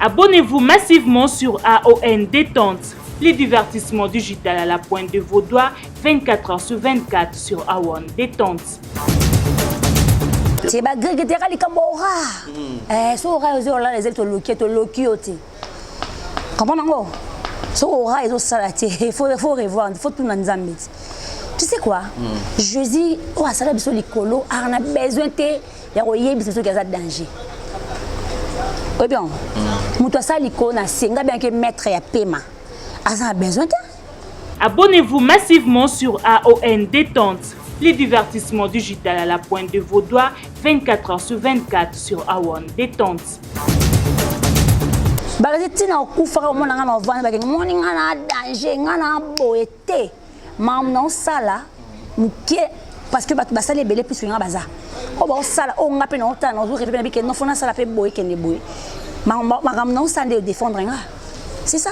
Abonnez-vous massivement sur AON Détente, les divertissements digital à la pointe de vos doigts, 24 h sur 24 sur AON Détente. C'est pas grec qui est Cambora. So aura les autres loquiotés. Comprends-moi? So aura les autres salatiers. Il faut revoir, il faut tout dans Zambie. Tu sais quoi? Je dis, oh, ça a besoin de l'écolo, on a besoin de danger. Oui bien, Moutouassa l'écolo, c'est un bien que maître et paiement. On a besoin de. Abonnez-vous massivement sur AON Détente, les divertissements digital à la pointe de vos doigts, 24 h sur 24 sur AON Détente. Bagazetina okufaka omona ngana ovana bake ngoni ngana danger ngana boete mam non sala muke parce que basala ebele plus nga baza o ba sala o nga pe na otana ozo répéter bike non fona sala pe boye kende boye mam non sande défendre nga c'est ça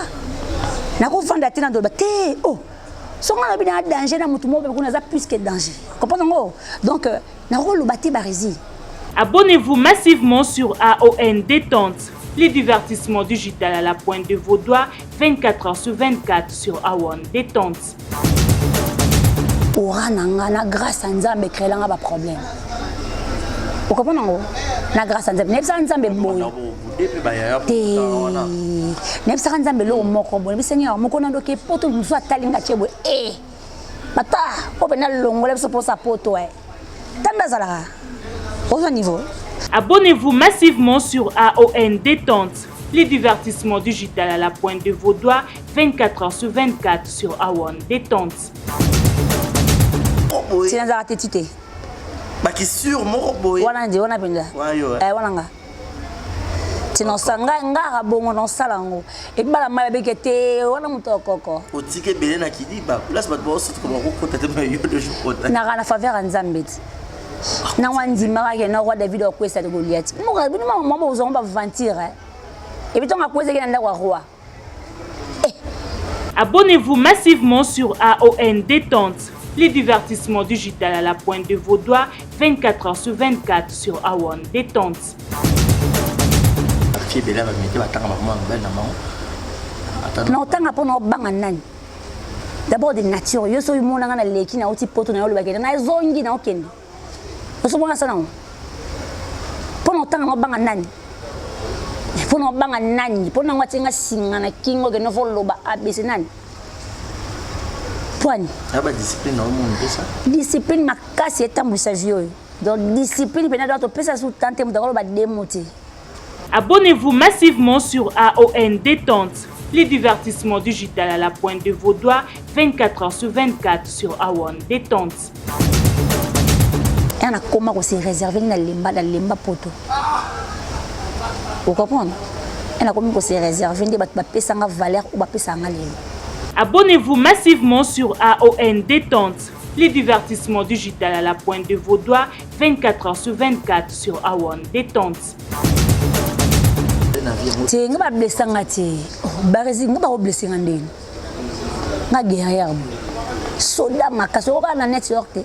na ko vanda tina do ba te oh so ngana bina danger na mutu mo be kuna za plus que danger comprends ngo donc na ko lo bati barezi. Abonnez-vous massivement sur AON Détente, les divertissements digital à la pointe de vos doigts, 24 h sur 24 sur AON Détente. Na grâce à Nzambe créer un problème. Vous comprenez? Na grâce à Nzambe, nebsa Nzambe boy. Nebsa Nzambe lo moko boy. Bi Seigneur, moko na doke poto muso atalinga chebo. Bata, opena longo lebso pour sa poto Tanda zala. Au niveau. Abonnez-vous massivement sur AON Détente, les divertissements digital à la pointe de vos doigts, 24 h sur 24 sur AON Détente. C'est dans la tête. Bah qui sûr mon boy. Wana ndi wana penda. Wana nga. Tino sanga nga bongo non salango. Et bala ma bekete wana mutokoko. Otike belé na kidi ba place ba boss comme on compte tellement yo de jour. Na kana faveur Nzambe. Na wandi mara na roi David okwesa de Goliath. Mo ga bino mama ozonga ba ventir et puis on a posé que na roi. Abonnez-vous massivement sur AON Détente, les divertissements digital à la pointe de vos doigts, 24 h sur 24 sur AON Détente. Non, tanga pour nos banganan. D'abord de nature, yo so yumona ngana leki na uti poto na yo lobakela na zongi na okende. Oso bona sana. Pour nos tanga banganan. Pour nos banganan, pour nos watenga singa na kingo ke no foloba abese nani. Point. Aba discipline au monde ça. Discipline makasi etambulisa vie. Donc discipline pena doit pesa sous tante mutako ba démoté. Abonnez-vous massivement sur AON Détente, les divertissements digital à la pointe de vos doigts, 24 h sur 24 sur AON Détente. Et on a comment se réserver dans lemba poto. Vous comprenez? Et on a comment se réserver des pesa nga valeur ou ba pesa nga lelo. Abonnez-vous massivement sur AON Détente, les divertissements digital à la pointe de vos doigts, 24 h sur 24 sur AON Détente. Tu nga blessé ngati. Barezi nga ba blessé ngandeni. Nga guerrière. Soda makaso ka na network te.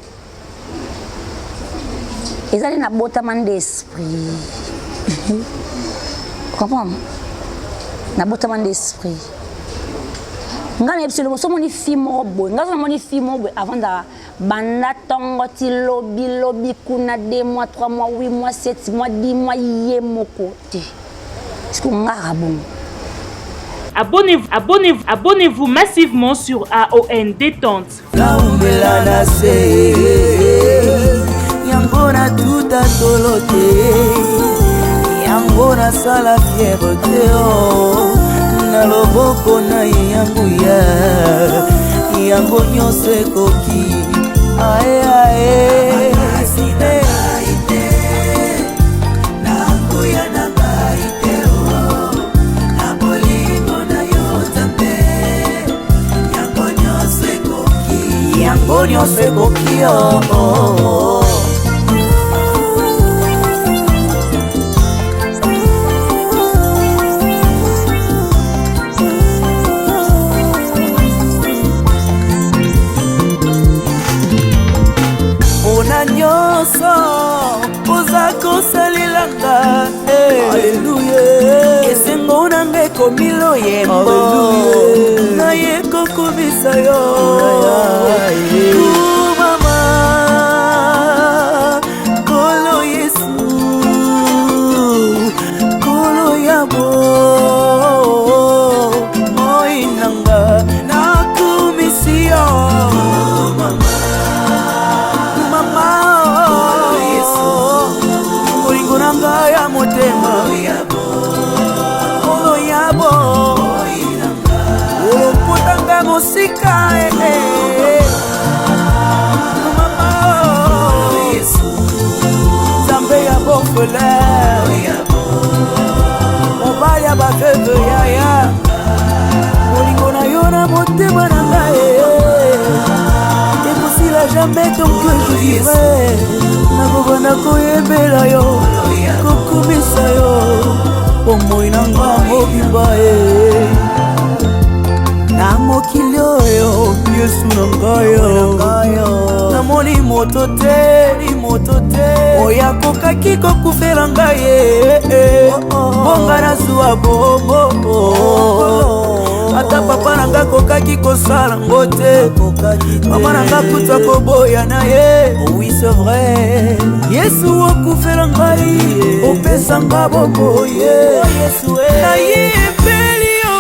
Ezali na botamane d'esprit. Comprends? Na botamane d'esprit. Nga na absolument so moni fimo boy. Nga so moni fimo boy avant da banda tongo ti lobi kuna 2 mois 3 mois 8 mois 7 mois 10 mois yemoko te. Abonnez-vous massivement sur AON Détente. Yangona tout à tolote, yangona sala fierté na loboko na yanguya, yangonyo sekoki, ae ae. Yangonyo sekoki Ona nyoso oza kosalilanga Alleluia Esengo na nakomi loyembo naye kokomisa yo mama kolo Yesu kolo yabo moinanga nakomisi yo mama Yesu molingo nanga ya motema olopotanga mosika mama Nzambe ya bofele mobali ya baveuve yaya molingo na yo na motema na ngai ekosila jamais tant que je vivrai nakobana koyembela yo kokumisa yo bomoi na nga mobimba na mokili oyo Yesu na ngai namoni moto te oyo akokaki kokufela ngai bonga nazwa bobo ata papa na nga akokaki kosala ngo te mama na nga kuta koboya na ye oui c'est vrai Yesu okufela ngai opesa nga boboye nayebeli yo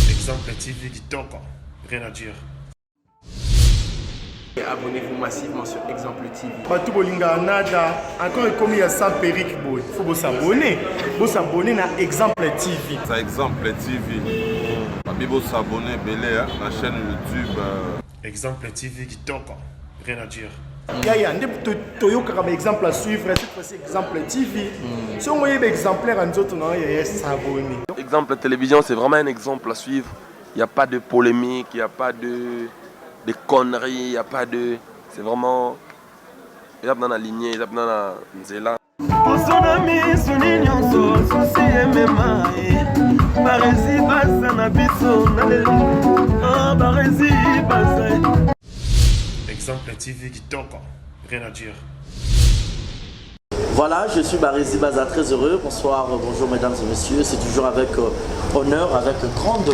Exemple TV qui toque, rien à dire. Abonnez-vous massivement sur Exemple TV. Batou Bolinga Nada, encore comme il y a 100 périques, il faut s'abonner. Vous s'abonner à Exemple TV. C'est Exemple TV. Vous s'abonner à la chaîne YouTube. Exemple TV qui toque, rien à dire. Il y a un exemple à suivre, cette fois-ci Exemple TV. Si on voyait exemplaire en autres, il y a s'abonner. Exemple télévision, c'est vraiment un exemple à suivre. Il n'y a pas de polémique, il n'y a pas de conneries, il n'y a pas de... C'est vraiment... Il y a dans la lignée, il y a dans la nzela. Exemple TV qui toque, rien à dire. Voilà, je suis Barézy Baza, très heureux. Bonsoir, bonjour mesdames et messieurs. C'est toujours avec honneur, avec grande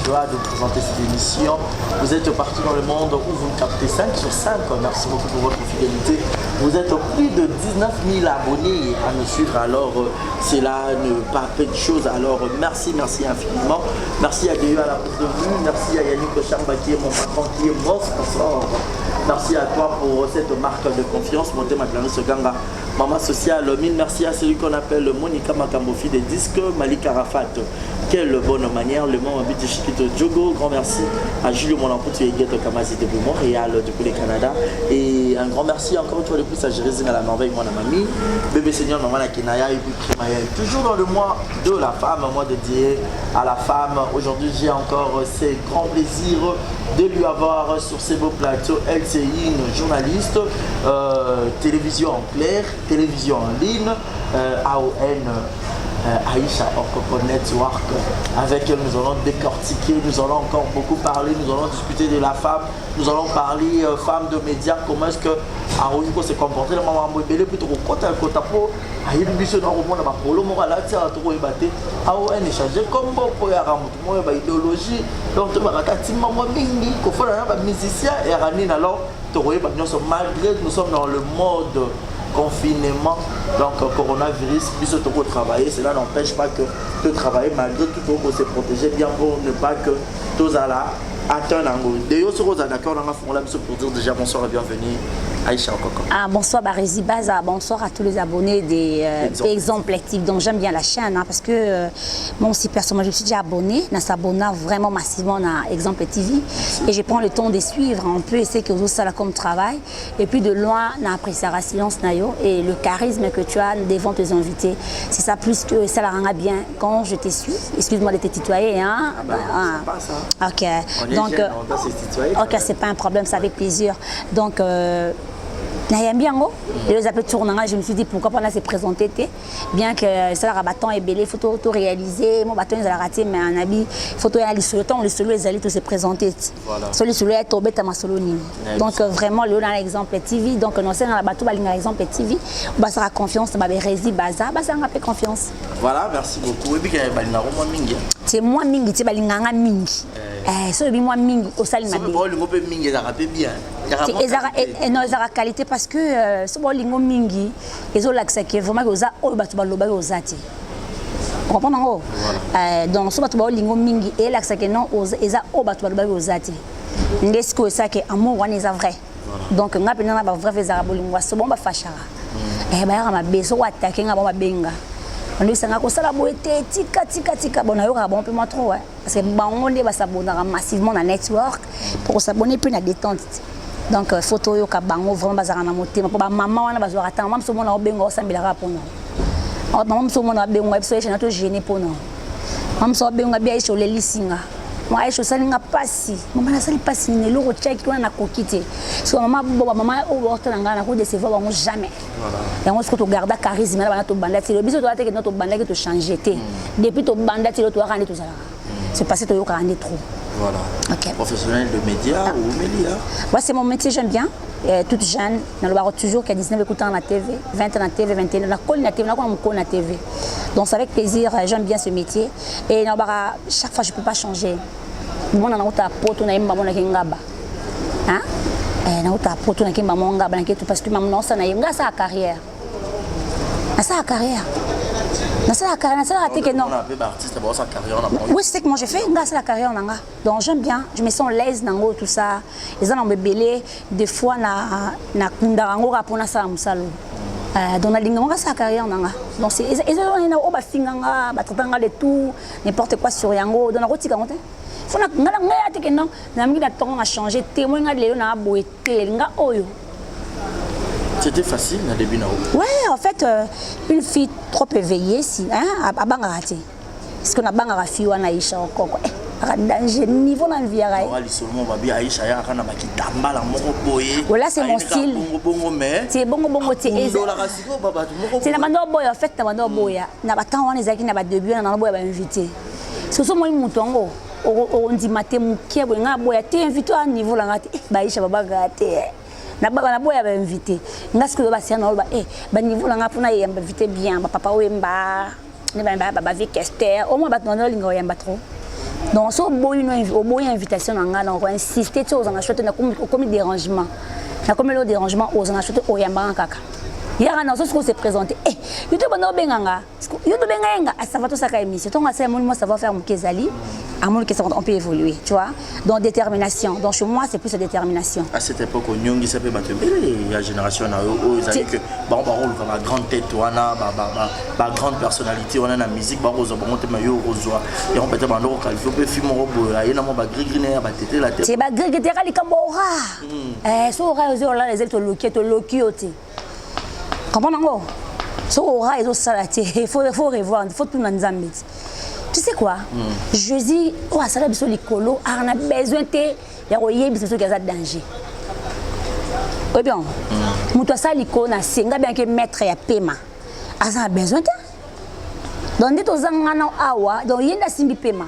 joie de vous présenter cette émission. Vous êtes partout dans le monde où vous me captez 5 sur 5. Merci beaucoup pour votre fidélité. Vous êtes plus de 19 000 abonnés à nous suivre. Alors, c'est là ne pas peu de choses. Alors, merci infiniment. Merci à Guéhu à la prise de vue. Merci à Yannick Chamba qui est mon patron, qui est mon sponsor. Merci à toi pour cette marque de confiance. Monté Maclaris Ganga. Maman sociale, mille merci à celui qu'on appelle Monica Makambofi des disques, Malik Arafat. Quelle bonne manière, le moment but de Chiquito Djogo. Grand merci à Julio Molamputu et Gueto Kamasi depuis Montréal, depuis le Canada. Et un grand merci encore une fois de plus à Jérémy à la Norvège, mon ami. Bébé Seigneur, maman la Kinaya et puis toujours dans le mois de la femme, un mois dédié à la femme. Aujourd'hui, j'ai encore ce grand plaisir de lui avoir sur ces beaux plateaux. Elle, c'est une journaliste, télévision en clair, télévision en ligne, AON. Aïcha Orkoko Network. Avec elle, nous allons décortiquer, nous allons encore beaucoup parler, nous allons discuter de la femme, nous allons parler femme de médias, comment est-ce que Aroujiko s'est comporté dans maman Mbele plutôt qu'au côté à côté pour aïe le mission dans le monde à Polo Morala tiens à tout ébatté AON échanger comme bon pour y avoir moi idéologie donc tu m'as dit maman mingi qu'on fait un musicien et Ranine alors tu vois malgré nous sommes dans le mode confinement, donc coronavirus, plus de travailler, cela n'empêche pas que de travailler malgré tout pour se protéger bien pour ne pas que tous à la Attends, d'ailleurs, ce qu'on a d'accord, on a pour dire déjà bonsoir et bienvenue Aïcha Okoko. Bonsoir Barési Baza, bonsoir à tous les abonnés des Exemples Actifs. Donc j'aime bien la chaîne parce que moi aussi personnellement je me suis déjà abonné, je s'abonne vraiment massivement à Exemple TV et je prends le temps de suivre un peu essayer que vous ça comme travail et puis de loin l'appréciation et le charisme que tu as devant tes invités. C'est ça plus que ça la rend bien quand je te suis. Excuse-moi de te tutoyer hein. Pas ça. OK. Donc OK, c'est pas un problème, c'est avec plaisir. Donc j'aime bien, je les appelle tournant, je me suis dit pourquoi pas se présenter, bien que ça la bâton est belé, photo réalisé, mon bâton il a raté, mais un habit, photo est allé sur le temps, les solos ils allaient tous se présenter. Sur les solos est tombé à ma solonie. Donc vraiment, le dans l'exemple TV, donc non c'est dans la bateau, dans l'exemple TV, on va se faire confiance, on va résister, baza, ça on a fait confiance. Voilà, merci beaucoup. Et puis qu'il y a balina moi mingi. C'est moi mingi, c'est balinganga mingi. So bi moi mingi au salima. C'est bon, le mot mingi ça rappelle bien. Non, ils ont la qualité parce que ce bon lingo mingi, ils ont l'accès que vraiment que ça au batu baloba aux ati. On comprend non? Donc ce batu baloba lingo mingi et l'accès que non ils ont au batu baloba aux ati. N'est-ce que ça que amour on est vrai. Donc on a pas na ba vrai fais arabo lingo ce bon ba fachara. Ba ya ma beso wa attaquer nga ba benga. On dit ça nga ko sala boete tika bon yo bon peu moins trop parce que bango les ba s'abonner massivement dans network pour s'abonner plus na détente. Donc photo yo ka bango vraiment bazara na motema pour ba maman wana bazwa attendre même somo na obenga osambela ka pona maman somo na benga biso na to gêner pona maman so benga bia isho lelisinga moi isho salinga pasi maman na sali pasi ne loko check wana na kokite so maman boba maman o orta nga na ko décevoir bango jamais et on se to garda charisme na bana to bandati le biso to ate que notre bandaki to changer té depuis to bandati le to rendre tout ça c'est passé to yo ka rendre trop. Voilà. Okay. Professionnel de médias ou médias. Moi, c'est mon métier, j'aime bien. Toute jeune, dans le bar toujours, qui a 19 écoutants à la TV, 20 ans à la TV, 21 ans à la TV, on a la TV. Donc, c'est avec plaisir, j'aime bien ce métier. Et dans le bar, chaque fois, je ne peux pas changer. Moi, on a un pote, on a un maman qui est ngaba. Hein? On a un pote, on a un maman ngaba, parce que maman, ça a une carrière. Ça a une carrière. Oui, c'est ce que moi j'ai fait. C'est la carrière. Donc j'aime bien. Je me sens l'aise dans tout ça. Les gens ont bébélé. Des fois, na kundarango rapona ça musalo. Donc la ligne, c'est la carrière. Donc c'est ils ont ba finganga, ba tratanga de tout, n'importe quoi sur yango. Donc la route c'est faut na ngaya te non. Na mi na tonga changer témoin nga lelo na boete nga oyo. C'était facile au début. Ouais, en fait, une fille trop éveillée, à Bangarati. Parce qu'on a Bangarati ou Aïcha encore. Danger, niveau dans le vie. Voilà, c'est mon style. C'est bon, c'est la manière boy, en fait, la manière boy. N'a pas tant on est qui n'a pas de début, on a boy invité. C'est ça, moi, mon tongo. On dit, maté, mon qui est bon, boy, t'es invité à un niveau là, Aïcha Babagate. Na boya ba invité ngasko ba sia na ba ba niveau la ngapuna yamba invité bien ba papa wemba ne ba vikester au moins ba tono lingo yamba trop donc so boy no au boy invitation nga na on insister tu aux en acheter na comme dérangement na comme le dérangement aux en acheter au yamba kaka yara na so ce qu'on s'est présenté yo to bana benganga yo to benga ça va tout ça ka émission ton ça moi ça va faire mon kezali à mon que on peut évoluer, tu vois. Donc détermination. Donc chez moi c'est plus la détermination. À cette époque on nyongi ça peut battre la génération na ils avaient que bon la grande tête on a ba grande personnalité on a la musique ba rozo bon te mayo rozo et on peut ba ndoko qualifier peut film robo là yena mo ba grigriné ba tete la tête. C'est ba grigriné li kambora. So ora les les to lokiote. Comprends so ora ils ont salaté il faut revoir il faut tout dans Nzambe. Tu sais quoi? Je dis, oh, ça va bien les colos, on a besoin de y a besoin de danger. Oui bien, muto ça les colos na senga bien que maître ya paiement. Ah ça a besoin de. Donc dit aux angana awa, donc yenda simbi paiement.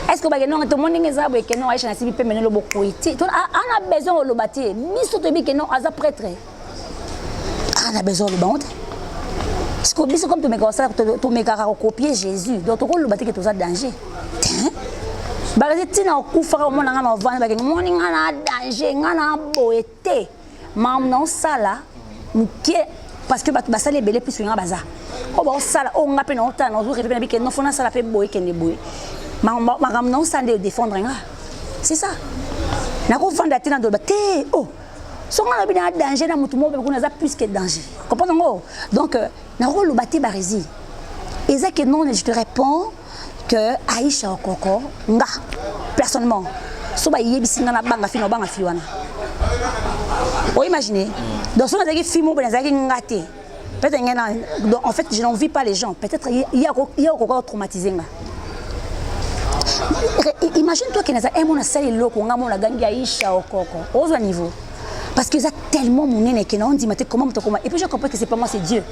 Est-ce que bagay non tout le monde ngeza bo ke non aisha na simbi paiement no bokoiti. On a besoin de le bâtir. Biso to bi ke non aza prêtre. On a besoin de bande. Parce que comme tu me copier Jésus, donc tu le bâtir que tu as danger. Baraziti na kufa mo na ngana vana bagay mo ngana danger ngana boete. Mam non sala muke parce que ba sala belé plus ngana baza. O ba sala o ngape na otana o répéter que non fona sala pe boye que ne boye. Mam non sala de défendre nga. c'est ça. Nakofanda tina ndo te oh. Songa na bina danger na mutu mo be kuna za plus que danger. Comprends? Donc nakolo bati barezi. Et ça que non, je te réponds que Aïcha Okoko nga personnellement so ba yebisinga na banga fino banga fiwana. Vous imaginez? Donc si on a des films où on a des ngate. Peut-être en fait je n'envie pas les gens. Peut-être il y a encore traumatisé nga. Imagine-toi qu'il y a un salle loko nga mona gangi Aïcha Okoko. Au niveau. Parce que ça tellement mon nez que on dit mais comment et puis je comprends que c'est pas moi c'est Dieu.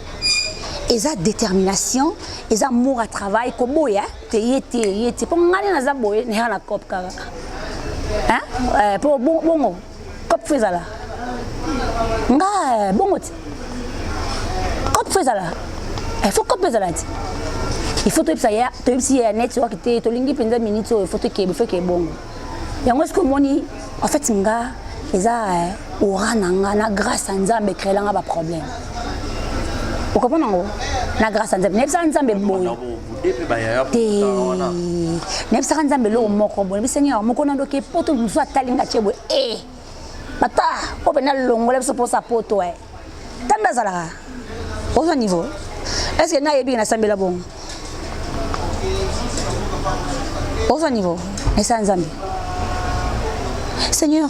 Et ça détermination, et ça amour à travail comme boya, te pour ngani na za boye ne na cop kaka. Hein? Pour bon cop faisala là. Nga bon cop faisala là. Il faut cop faisala là. Il faut que ça y a, si y a net sur que te lingi pendant minutes il faut que bon. Yango est-ce que moni en fait nga eza ora na grâce à Nzambe créer nga ba problème. Vous comprenez? Na grâce à Nzambe. Nebsa Nzambe boy. Nebsa Nzambe lo moko boy. Seigneur, moko na ndoke poto muso atalinga chebo. Bata, o bena longola so pour sa poto Tanda zala. Au niveau. Est-ce que na yebi na sambela bon? Au niveau. Nebsa Nzambe. Seigneur,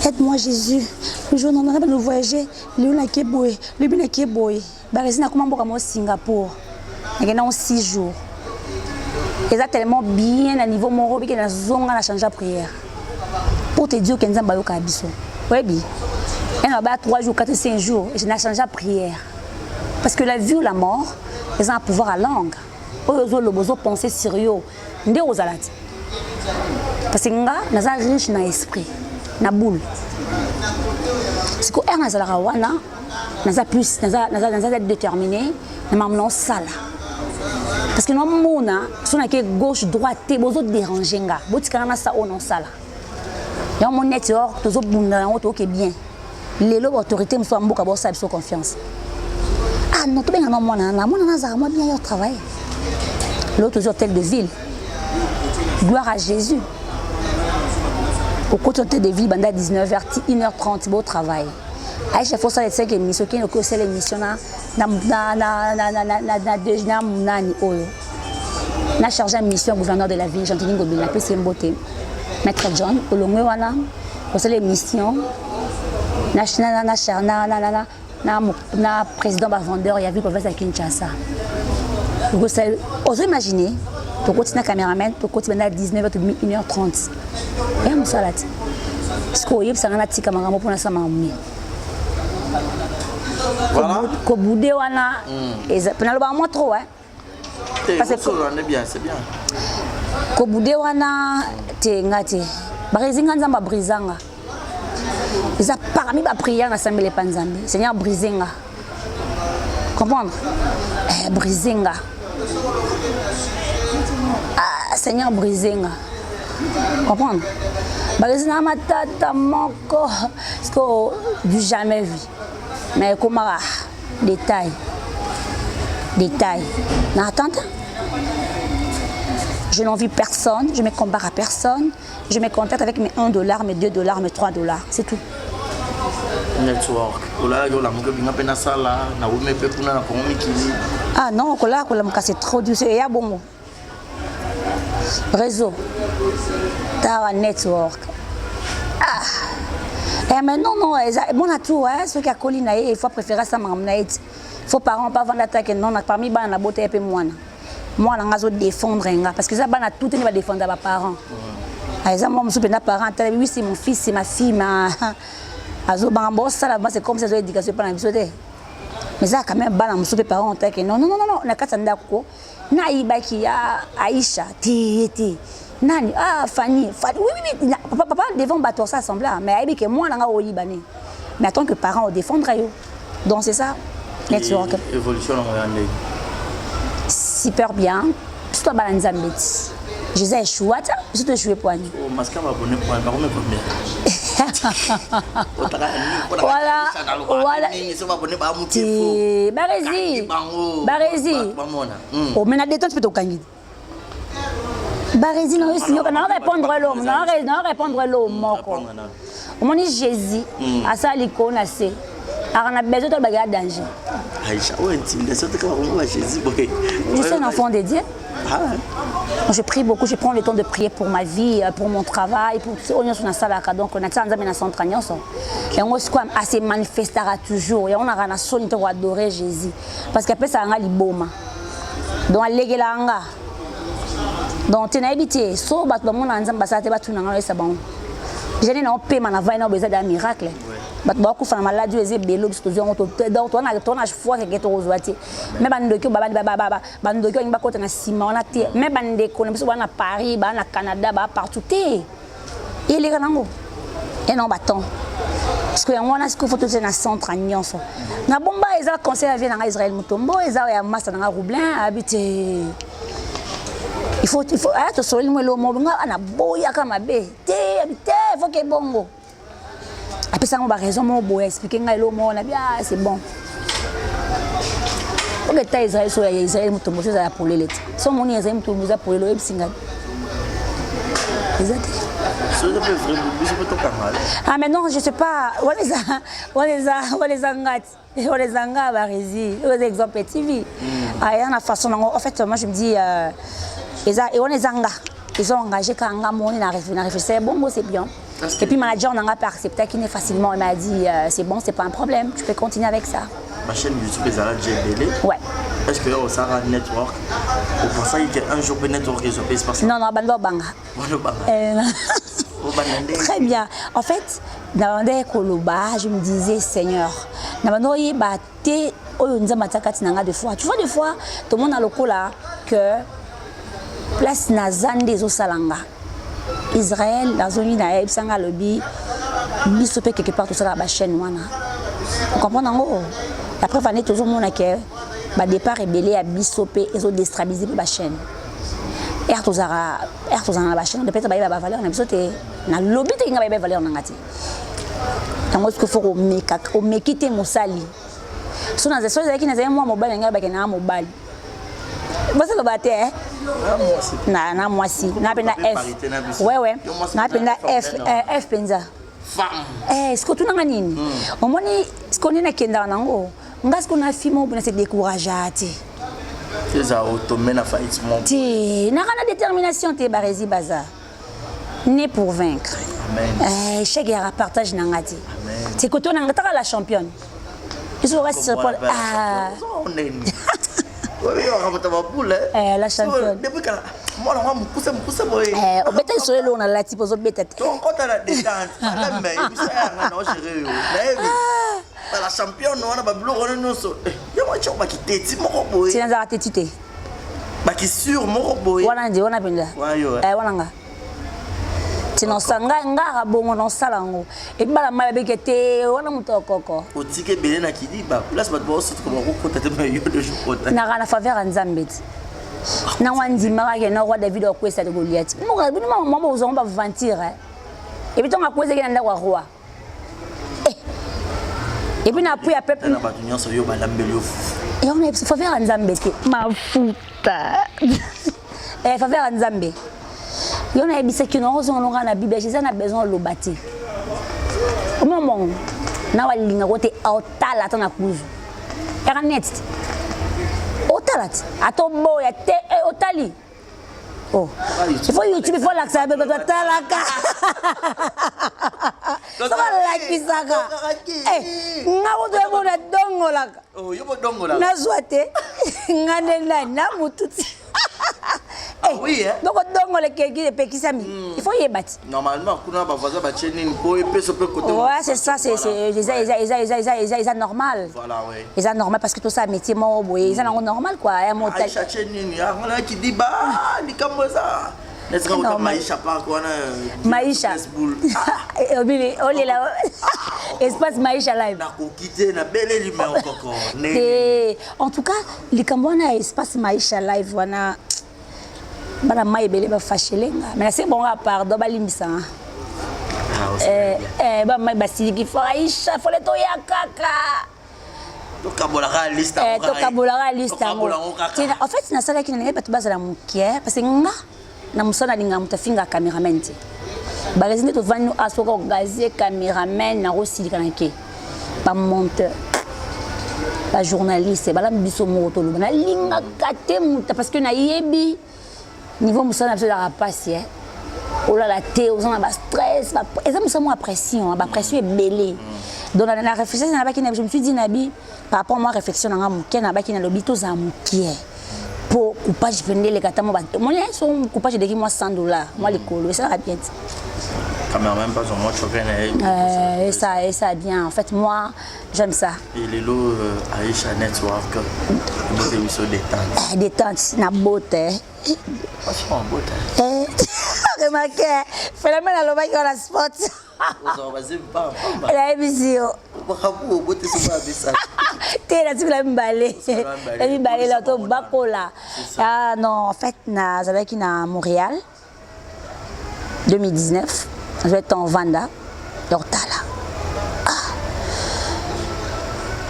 aide-moi Jésus. Le jour où on a voyager, le bien qui est boy. Barézina comment on Singapour. Il y a 6 jours. Et ça tellement bien à niveau moro que la zone a changé la prière. Pour te dire que nous avons un biso. Oui, bien. Il y a 3 jours, 4, 5 jours, je n'ai changé la prière. Parce que la vie ou la mort, ils ont un pouvoir à langue. Ils ont besoin de penser sérieux. Nous aux alades. Parce que nous sommes riches dans l'esprit, dans la boule. C'est que nous sommes plus déterminés, nous sommes sales. Parce que nous sommes gauche, droite, nous sommes dérangés. Nous sommes sales. Nous sommes network, nous sommes bien. Les autorités nous sommes confiance. Ah non, tout le monde a bien au travail. L'autre hôtel de ville. Gloire à Jésus. Au côté de ville, à 19h, 1h30, beau travail. Aïcha, il faut savoir que l'émission qui est l'émission, na chargé une mission au gouverneur de la ville, Jean-Denis Ngobila, la PCM Beauté. Maître John, au Longwewana, au c'est l'émission. Na président vendeur, il y a vu qu'on fait à Kinshasa. Vous imaginez, tu continues à caméraman, tu continues à 19h, 1h30. Et on s'arrête. Parce que vous savez, c'est un caméraman pour nous. Voilà. Ko boudé wana et pendant le moment trop parce que on est bien, c'est bien. Ko boudé wana te ngati. Barizinga nzamba brisanga. Ils a parmi ba prière na sambele panzambi. Seigneur brisinga. Comprendre? Brisinga. Ah Seigneur brisinga. Comprendre? Barizinga matata moko ce que du jamais vu. Mais comment détail. N'attends. Je n'envie personne, je ne me compare à personne. Je me contacte avec mes $1, mes $2, mes $3. C'est tout. Network. Ah non, c'est trop dur. Il y a bon mot. Réseau. Tara network. Ah. Mais non, bon à tout, ceux qui ont collé, il faut préférer ça. Il faut parents pas vendre l'attaque. Non, parmi les la beauté et moi. Moi, je vais défendre. Parce que ça, tout le monde va défendre mes parents. Moi, je suis parent. Oui, c'est mon fils, c'est ma fille. C'est comme ça, l'éducation par la vie. Mais ça, quand même, je suis parent. Non, Aïcha, Nani, Fanny, oui, papa devant battre ça semble là, mais que moi on a au Libanais. Mais attends que parents défendre donc c'est ça. Network. Évolution super bien. Tout toi balanzambet. Je sais échouer, je te jouer point. Oh, masque m'a abonné point, par contre combien? Voilà. Barezi. Oh, mais na détente peut au kangi. Barési, non, répondre l'homme, non, répondre l'homme. Au moment où Jésus, à ça, l'icône, assez. Alors, on a besoin de bagarre danger. Je suis un enfant de Dieu. Je prie beaucoup, je prends le temps de prier pour ma vie, pour mon travail, pour tout ce qu'on a ça là. Donc, on a ça dans centre. Et on se manifestera toujours. Et on a un son pour adorer Jésus. Parce qu'après ça, on a l'iboma. Donc, on a donc, tu as habité, so bat le monde en disant que tu as fait bon. Je n'ai pas payé ma voix, besoin d'un miracle. Bat beaucoup de maladies, les bélos, les donc on a foi que tu as reçu. Mais bandeki, bandeki, on a côté na ciment, on a té. Mais bandeki, on a Paris, on a Canada, partout. Et les gens et non bâton. Parce que on a ce qu'il faut tout dans centre à Nyon. Na bomba ils ont conseil à venir en Israël Mutombo, ils ont masse dans Roublin habiter. Il faut être sur le mot na boya comme abé. Il faut que bongo. Après ça on va raison mon boy expliquer ngalo mo na bien c'est bon. O que tá Israël sur Israël Mutombo ça ya pour les so mon Israël Mutombo ça pour le web singa. Exact. Ah mais non, je sais pas. On les a barési. Aux exemples TV. Ah il y a une façon en fait moi je me dis ils ont engagé quand on a réfléchi bon c'est bien. Et puis manager on a accepté qu'il est facilement il m'a dit c'est bon, c'est pas un problème, tu peux continuer avec ça. Ma chaîne YouTube est à la JBL. Ouais. Est-ce que au Sahara Network, vous pensez qu'un jour peut network se passe? Non, Banga. Très bien. En fait, dans les Koloba, je me disais, Seigneur, tu vois, des fois, tout le monde a le coup là que place Nazan des Osalanga. Israël, la zone d'Aïb, Sanga Lobby, bisopé quelque part tout ça la chaîne. Vous comprenez en gros? Après, il y a toujours le monde qui a départ rebellé à bisopé et ont déstabilisé la chaîne. Et à la chaîne, on peut être valeur, on a besoin de lobby qui a valeur. Donc, il faut que vous quittez mon sali. Si vous avez des gens qui ont mobile, vous avez un mobile. Vous avez un na moi si na penda F ouais na penda F penza est-ce que tu n'as nini au moins ce qu'on est na kenda nango ngas qu'on a filmé pour se décourager tu as automé na fight mon ti na kana détermination te barési baza né pour vaincre amen chaque guerre partage na ngati c'est que tu na ngata la championne ils sont restés sur ah la championne. Depuis que moi, je me pousse. Au bétail sur le on a la type aux bêtes. Donc, quand on a des détente, la championne, on a pas bleu, on a nous. Il y a moi qui va quitter. C'est mon robot. C'est un artiste. Bah, qui sur mon robot. On a dit, on a bien là. On a. C'est non sanga ngara bongo non salango. Et bala mabe kete on a muto koko. O tike belé na kidi ba place ba boss comme on contacte mais de jour. Na kana faveur nzambet. Na wandi mara na roi David okwesa de Goliath. Mo ga bino mama uzongo ba ventir. Et puis ton akwese ke na roi. Et puis na appui à peuple. Na ba union so yo ba lambelio. Et on a faveur nzambet. Ma futa. Faveur nzambet. Il y a des gens qui ont besoin de la Bible, ils ont besoin de l'obati. Au moment où on a une ligne, on a un cousu. Il y a un net. On a un ton beau, il y a un tali. Oh, il faut YouTube, il faut l'accès à la talaka. Ça va like ça. Eh, on a besoin de dongola. Oh, il y a un dongola. Na souhaité, na mutu. Ah oui, hein? Donc, il faut y battre. Normalement, on a besoin de chaîne pour côté. Ouais, c'est ça, c'est normal. Voilà, oui. C'est normal parce que tout ça, métier, c'est normal quoi. Aïcha chaîne, il y a un qui dit, bah, il y a ça. N'est-ce pas Maïcha par quoi? Maïcha. On est là. Espace Maïcha live. En tout cas, les Cambouana espace Maïcha live, voilà. Bana mai belé ba fashelenga mais c'est bon à part do balimisa ba mai basili ki faisha fole to ya kaka to kabola liste en fait na sala ki na ngeba to bazala mukie parce que nga na musana linga mutafinga cameraman te ba résident to vanno asoka gazier cameraman na rosili kanake ba monteur ba journaliste ba la biso moto lo na linga kate muta parce que na yebi niveau musana biso la passe oh là la thé aux gens ba stress ba ça me semble pression ba pression est belée donc la réflexion na ba ki je me suis dit nabi par rapport à moi réflexion na muke na ba ki na lobito za muke pour coupage venir les gâteaux moi son coupage de moi $100 moi les colos ça va bien quand même pas moi tu et ça bien en fait moi j'aime ça et les lots Aïcha Network nous émission détente na beauté franchement beauté remarquez phénomène à l'obéi dans la sport la émission bravo beauté c'est pas ça t'es là tu l'as emballé là to bakola ah non en fait na j'avais qui na Montréal 2019 je vais être en Vanda Dortala ah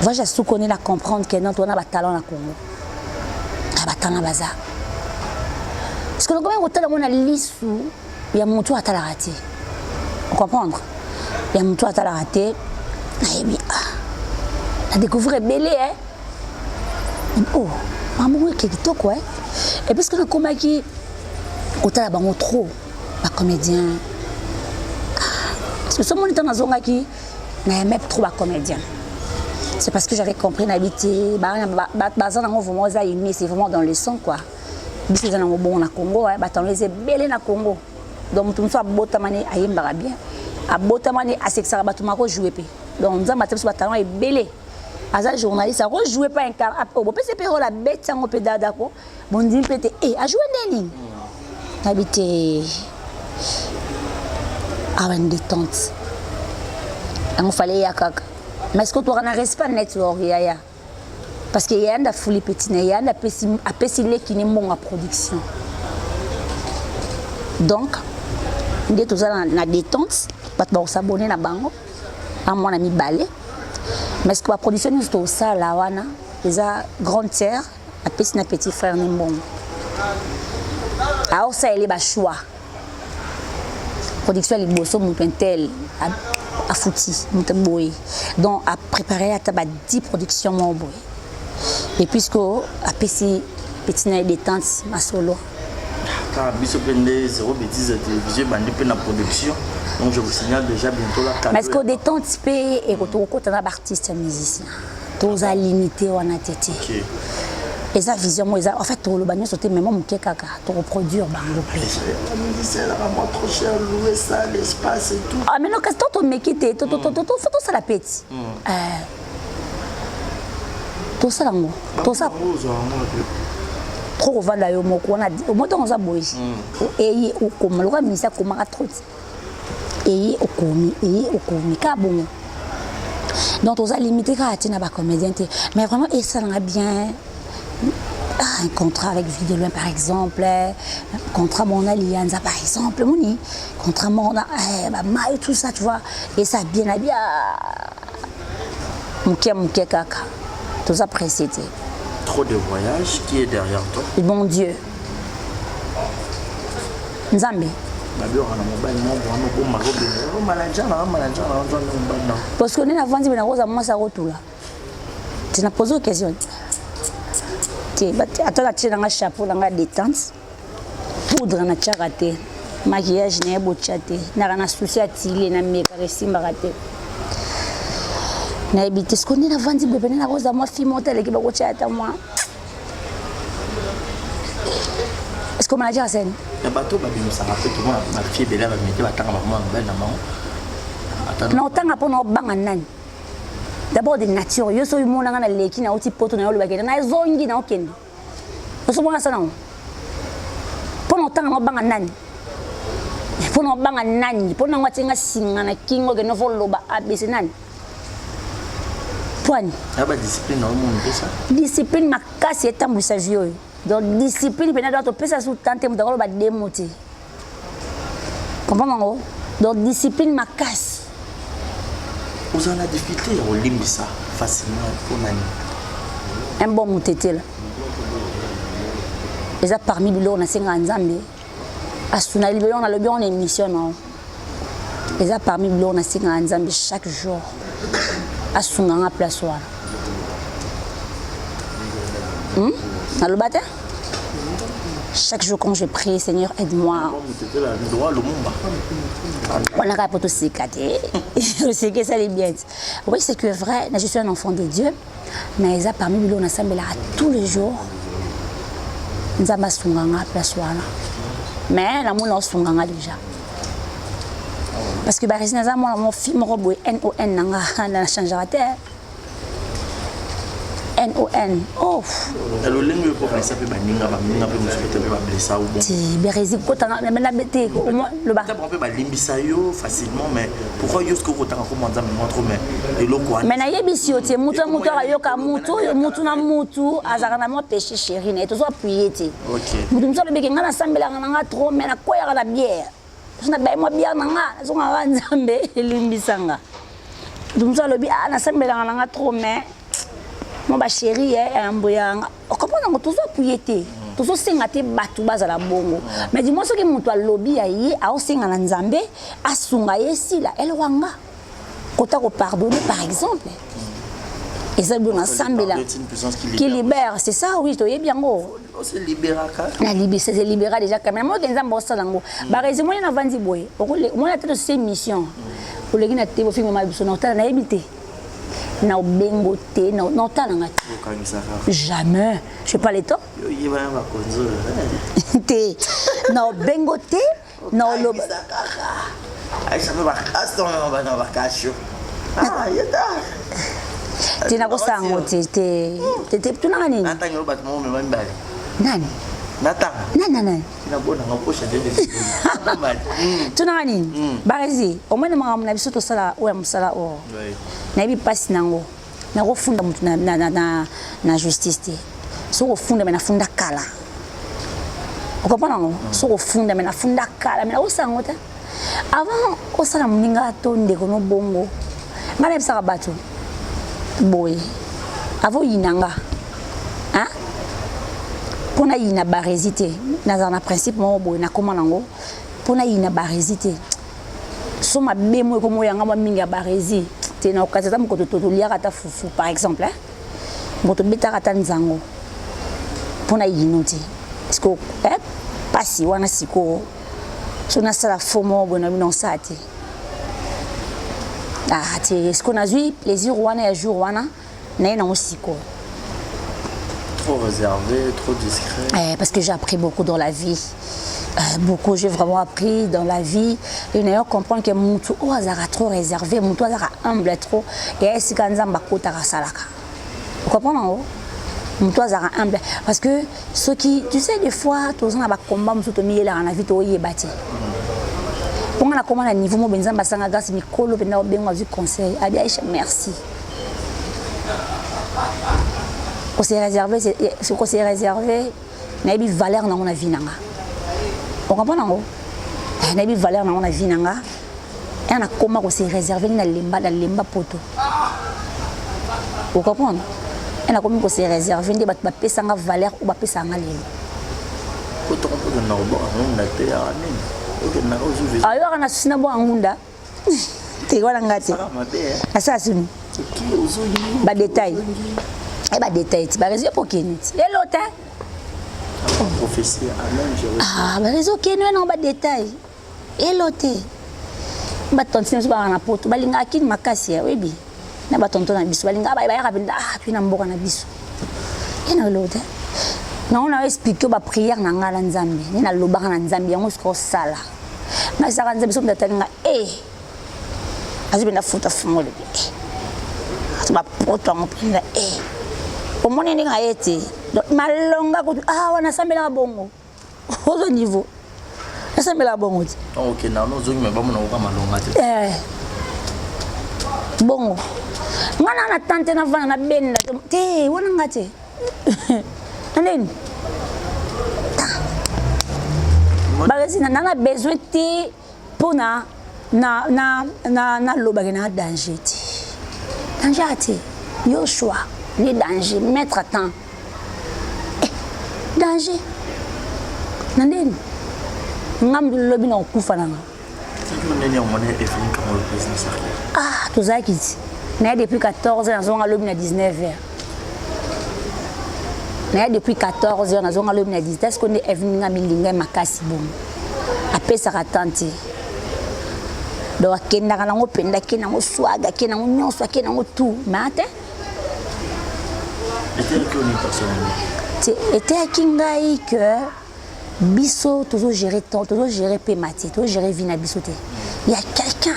moi j'ai su connaître la comprendre que non toi na ba talent na Congo ba talent baza parce que le gouvernement hôtel on a l'issue il y a mon tour à la raté comprendre il y a mon tour à la raté et bien à découvrir belé hein oh maman qui est quoi et parce que le combat qui hôtel là bango trop pas comédien parce que ce monde est dans zone qui n'a même trop pas comédien c'est parce que j'avais compris n'habiter bazan nango vraiment ça aimé c'est vraiment dans le son quoi biso za nango bon na Congo ba tant les belé na Congo donc tout ça botamani ayembara bien a botamani a sexa ba tout mako jouer pe donc nzamba tebso ba talent est belé aza journaliste a rejouer pas un car oh bo pese pe la bête ngo pe dada ko bon dit pété a jouer neni habité à une détente il fallait ya kaka mais est-ce que tu as un respect network ya parce que y a une folie petite y a une apesile qui n'est bon à production donc dès tout ça la détente pas de s'abonner na bango à mon ami balé mais ce que la production c'est tout ça là wana les grande sœur apesina petit frère n'est bon alors ça il est ba choix production les bosso mon pentel à fouti boy donc à préparer à tabac 10 productions mon boy et puisque à PC petit na détente ma solo car biso pende 0 bêtise de télévision bandi pe na production donc je vous signale déjà bientôt la mais est-ce que détente pe et que na artiste musicien tous à limiter on a tété et ça vision moi en fait tout le bagnon sauter même mon kaka to reproduire bango pe c'est là moi trop cher louer ça l'espace et tout ah mais non qu'est-ce que tu me quitter tout ça la petit tout ça lango tout ça trop vendre yo moko on a au moto on za boy et au comme le misa comme à trop et au komi ka bon donc on a limité ka tina ba comédien mais vraiment et ça l'a bien un contrat avec Vie de Loin par exemple un contrat mon alliance par exemple moni contrat mon maille tout ça tu vois et ça bien muke kaka tout ça précité trop de voyages qui est derrière toi bon Dieu Nzambe parce que on a vendu na rosa moi ça retour là tu n'as posé une question attends la nga chapeau la détente poudre na tcharaté maquillage na bochate na souci atili na meka resimba raté na habité ce qu'on est na vandi bébé na rosa moi fille monter qui ba ko tchata moi est-ce que manager a scène le bateau ba bimisa rappeler tout moi ma fille belle va mettre batanga maman belle na maman attends non tanga pour no banga nani d'abord de nature yo so yimona ngana leki na uti poto na yo lobakena na zongi na okende so bona sana pour no tanga no banga nani pour no banga nani pour na ngwatenga singa na kingo ke no voloba abese nani point aba discipline na monde ça discipline makasi etambwisa vie donc discipline pena doit pesa sous tante mudakolo ba démoté comprends donc discipline makasi vous en a difficulté au limite ça facilement pour nani un bon moutété là déjà parmi bilo na senga nzambe asuna libelo na lobi en émission non les a parmi blo na singa nzambe chaque jour asunga nga place wana na lobate chaque jour quand je prie Seigneur aide-moi on a pas tout sécaté c'est que ça les bien oui c'est que vrai je suis un enfant de Dieu mais les a parmi blo na sambela tous les jours nzamba sunga nga place wana mais la mon sunga nga déjà parce que bah résident moi mon film robo NON nanga na changera terre NON oh alors lingue pour ça peut baninga ba pe muskete ba blessa ou bon ti berezi ko tanga mais la bête au moins le bas on peut ba limbisa yo facilement mais pourquoi yo ce que kotanga comment ça me montre mais et lo quoi mais na yebisi yo ti mutu ayoka mutu na mutu azaka na mo péché chéri na to so appuyer ti OK mutu mso le beke ngana sambela ngana trop mais na koya na bière na ba mo bière nanga zonga nzambe limbisanga mutu mso le bi na sambela ngana trop mais mon ba chéri amboyanga okopona ngo tozo puyete tozo senga te batu bazala bongo mais dis-moi ce que mutu alobi ya ye a senga na nzambe asunga yesila elwanga kota ko pardonner par exemple et ça bien ensemble là qui libère c'est ça oui to yebi yango c'est libéraka la libérer c'est libérer déjà quand même moi que nzambe osala ngo ba raison moi na vandi boye moi na tête de cette mission pour les gina te bo film mal biso na otala na yebite na bengote na talanga jamais je sais pas les temps té na bengote na lo ai ça va casse dans na vacation ah yata tina ko sango té tu na nini nata ngelo bat mo me mbali nani nata nani ina bona ngaposha dende tu na nini barezi au moins na biso to sala o musala o na bi passe nango na ko funda mutu na justice te so ko funda na funda kala o comprendre ngo so ko funda na funda kala na o sango ta avant o sala muninga to ndeko no bongo ngana bisaka bato boy avo yinanga hein pona yina barésité na principe mo boy na comment nango pona yina barésité so ma bemo ko mo yanga ma minga barési te na okazata mo ko to liaka ta fufu par exemple hein moto betaka ta nzango pona yinoti est-ce que hein pasi wana siko so na sala fomo bona non ça te ah te est-ce qu'on a eu plaisir wana ya jour wana na siko trop réservé, trop discret. Parce que j'ai appris beaucoup dans la vie. Beaucoup, j'ai vraiment appris dans la vie. Et d'ailleurs, comprendre que mon tout est trop réservé, mon tout est humble trop. Et c'est quand même vous comprenez? Mon tout est humble. Parce que ceux qui, tu sais, des fois, tous les gens qui combat, ils sont mis là dans la vie, ils sont bâtis. Pour moi, comment à niveau, moi, je suis en grâce, Nicolo, je conseil. Merci. Qu'on s'est réservé, ce qu'on s'est réservé, n'a pas valeur dans mon vie. On comprend non? N'a pas valeur dans mon vie. Et on a comment qu'on s'est réservé dans limba poto. Vous comprenez? On a comment qu'on s'est réservé des bapés sans valeur ou bapés sans aller. Alors on a signé bon angunda. Tu vois l'angate. Ça c'est nous. Bas détail. Et bah détail, bah réseau pour qui nous. Et l'autre. Prophétie, amen. Ah bah réseau qui nous non bas détail. Et l'autre. Bah tonton c'est pas na poto, bah linga qui makasi oui bi. Na bah tonton na biso, bah linga bah ya kabinda ah puis na mboka na biso. Et na l'autre. Non on a expliqué ba prière na ngala nzambe. Ni na lobaka na nzambe yango siko sala. Na saka nzambe so mdatanga azibenda futa fumole. Ba poto ngo pinda au moins il y a été malonga ah on a samela la bongo au niveau on samela la bongo OK na no zongi me ba mona ko malonga te bongo ngana na tante na vana na benda te wona ngate nani bagasi na besoin te pona na loba na danger te Yoshua ni danger mettre à temps danger nandeni ngam lobi na okufa nanga. Ah, tout ça qui dit. Depuis 14 ans, on a lobi na 19 heures. Depuis 14 heures, on a lobi na 19 heures. Est-ce qu'on est venu à Milinga makasi bon? Après ça ratanti. Donc kenda kana ngo penda kena ngo swaga kena ngo nyonso kena ngo tout. Mais attends. Était à Kingaï que Bisso toujours gérer temps, toujours gérer Pémati, toujours gérer Vina Bissoté. Il y a quelqu'un.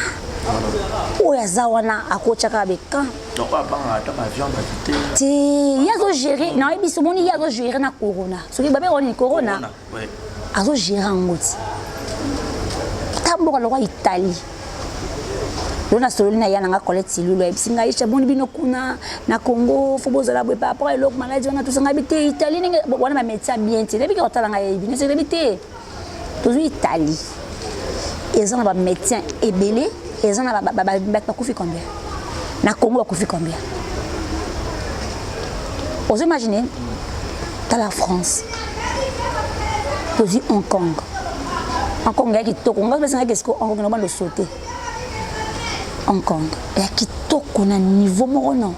Oh, il y a Zawana à Kochaka avec quand? Non, pas ma viande à tout. Il y a toujours gérer. Non, Bisso, il y a toujours gérer na Corona. Ce qui est babé, on est Corona. Oui. A toujours gérer en moti. Tambo à l'Oua Italie. Lona solina ya nanga Colette Silulo ebisinga isha boni bino kuna na Congo foboza la bwepa après lok maladie on a tous ngabité Italie ninga wana ma médecin bien té depuis que otala nga yebi c'est ngabité toujours Italie ils ont ba médecin ebelé ils ont ba kufi combien na Congo kufi combien vous imaginez dans la France toujours Hong Kong qui to Congo parce que qu'est-ce que Hong Kong va le sauter Hong Kong. Et qui toque on a niveau non.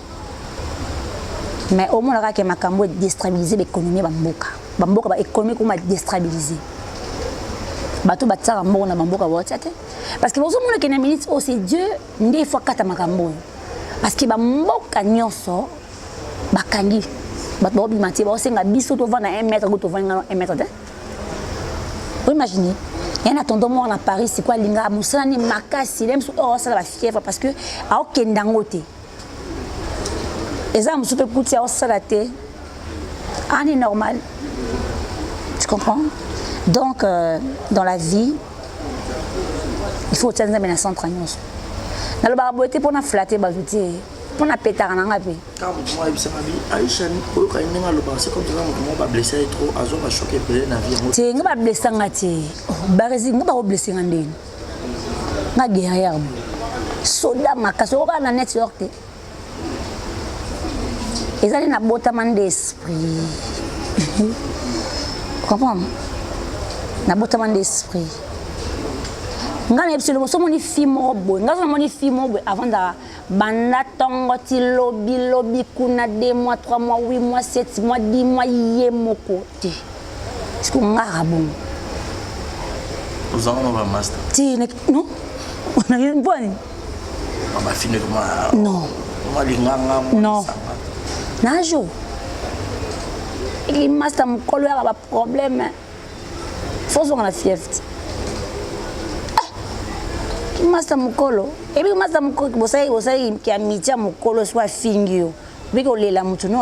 Mais au moins là que Makambo déstabiliser l'économie bamboka. Bamboka ba économie comment déstabiliser. Bato batsa mbo na bamboka botiate. Parce que vous monde que na minute oh c'est Dieu ndé fois kata Makambo. Parce que bamboka nyonso bakangi. Bato bimati ba senga biso to vana 1 mètre go to vana 1 mètre. Vous imaginez? Il y a un moi à Paris, c'est quoi l'inga Moussa ni makasi, même si oh ça la fièvre parce que à aucun dangote. Et ça me soupe coûter au salaté. Ah c'est normal. Tu comprends? Donc dans la vie, il faut tenir bien à centre agnos. Dans le barboté pour na flatter bazouti, pour na pétard na ngapé. Quand moi il s'est mis Aïcha ni pour quand il n'a le passé comme ça moi pas blessé trop azo va choquer pelé na vie. Tu nga ba blessé ngati. Barezi nga ba blessé ngandeni. Nga guerrière. Soda makaso ba na network te. Ils allaient na botamande d'esprit. Comprends? Na botamande d'esprit. Nga na absolument so moni fimo bo. Nga so moni fimo bo avant da banda tongo ti lobby kuna 2 mois 3 mois 8 mois 7 mois 10 mois yemoko te. Est-ce que nga rabon? Nous avons un master. Ti non? On a une bonne. On va finir comment? Non. Non. Najo. Et master mon colo a pas problème. Faut qu'on a fièvre. Master mukolo et puis master mukolo bosai qui a mitia mukolo soit fingio biko lela mutu no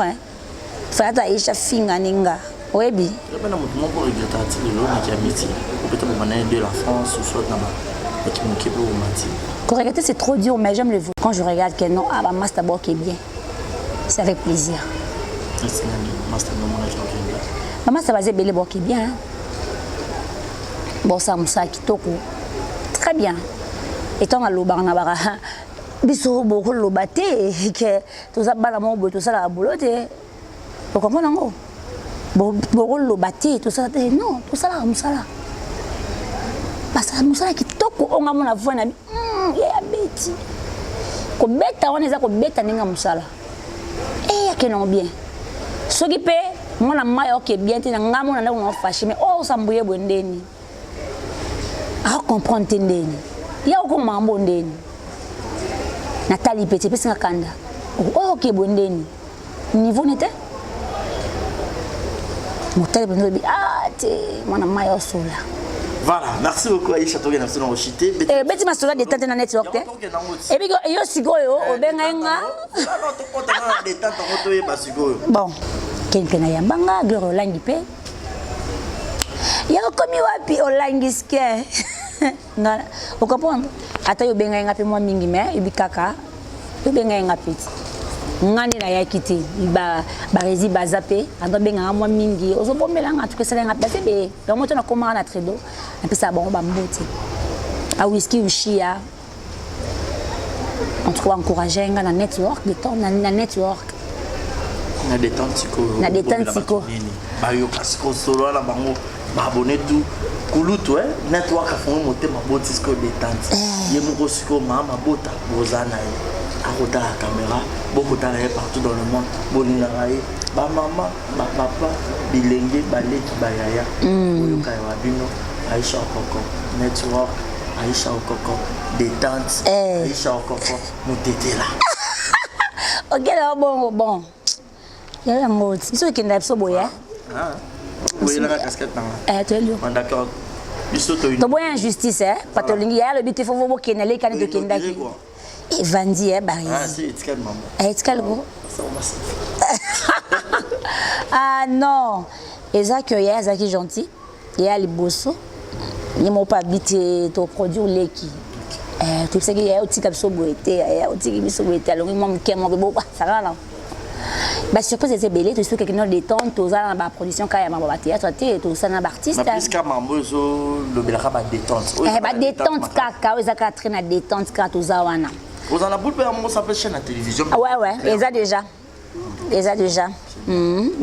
fata isha finga ninga webi bana mutu mo regretter ti le qui a miti peut-être pour manière de la France ou soit dans ma qui m'occupe au mati regretter c'est trop dur mais j'aime le voir quand je regarde que non ah bah master bo qui est bien c'est avec plaisir master no mon maman ça va se belé bo qui est bien bon ça musa kitoko très bien. Et tant à l'obarna bara, biso beaucoup l'obate que tout ça bala mo tout ça la boulotte. Vous comprenez non? Beaucoup l'obate tout ça non tout ça là musala. Parce que musala qui toko on a mon avou na ya beti. Ko beta on eza ko beta ninga musala. Eh que non bien. Ce qui peut mon amayo OK bien te nga mon na on fâché mais oh ça mbouye bondeni. Ah comprendre tendeni. Il y a aucun mambo ndeni Nathalie Petit pesa kanda oh OK bondeni niveau n'était Nathalie Petit ah te mwana mayo sola. Voilà, merci beaucoup Aïcha Togen absolument rochité. Beti masola de tante na network te. Et puis yo sigoyo obenga nga. Non to kota na de tante ngoto ye basigoyo. Bon, quelqu'un ya mbanga gloro langi pe. Ya komi wapi olangi ske. Ngana vous comprenez ata yo benga ngapi moi mingi mais ibikaka yo benga ngapi ngani na yakiti ba rezi bazape ando benga moi mingi ozo bomela ngatu ke sala ngapi bebe donc moi tona comment na tredo et puis ça bon ba mboti a whisky ushia on trouve encourager na network de temps na network na détente psycho na détente psycho ba yo parce que solo la bango abonné tout kulutu network afon moté ma botisco détente yemoko siko mama bota bozana akota la caméra beaucoup d'aller partout dans le monde bolingaye ba maman ba papa bilenge baleki bayaya oyoka ya bino Aïcha Okoko network Aïcha Okoko détente Aïcha Okoko motete là. OK là bon il y a un mot c'est qui n'a pas boya oui la casquette là tu es lui d'accord biso to to boya injustice parce que il y a le but il faut voir qu'il n'allait qu'à de kendaki et vandi bari c'est étiquette maman étiquette go ah non Ezaki il y a Ezaki gentil il y a les bosso ils m'ont pas habité to produire leki tu sais qu'il y a aussi comme ça boité il y a aussi qui so boité alors moi me kemo bo ça va là bah surprise c'est belé tu sais que quelqu'un détente tout ça dans la production quand il y a ma théâtre tout ça dans artiste mais puisque mambo zo le belaka ba détente bah détente kaka Ezaka traîne détente ka tout ça wana vous en a beaucoup de ça fait chaîne à télévision ouais déjà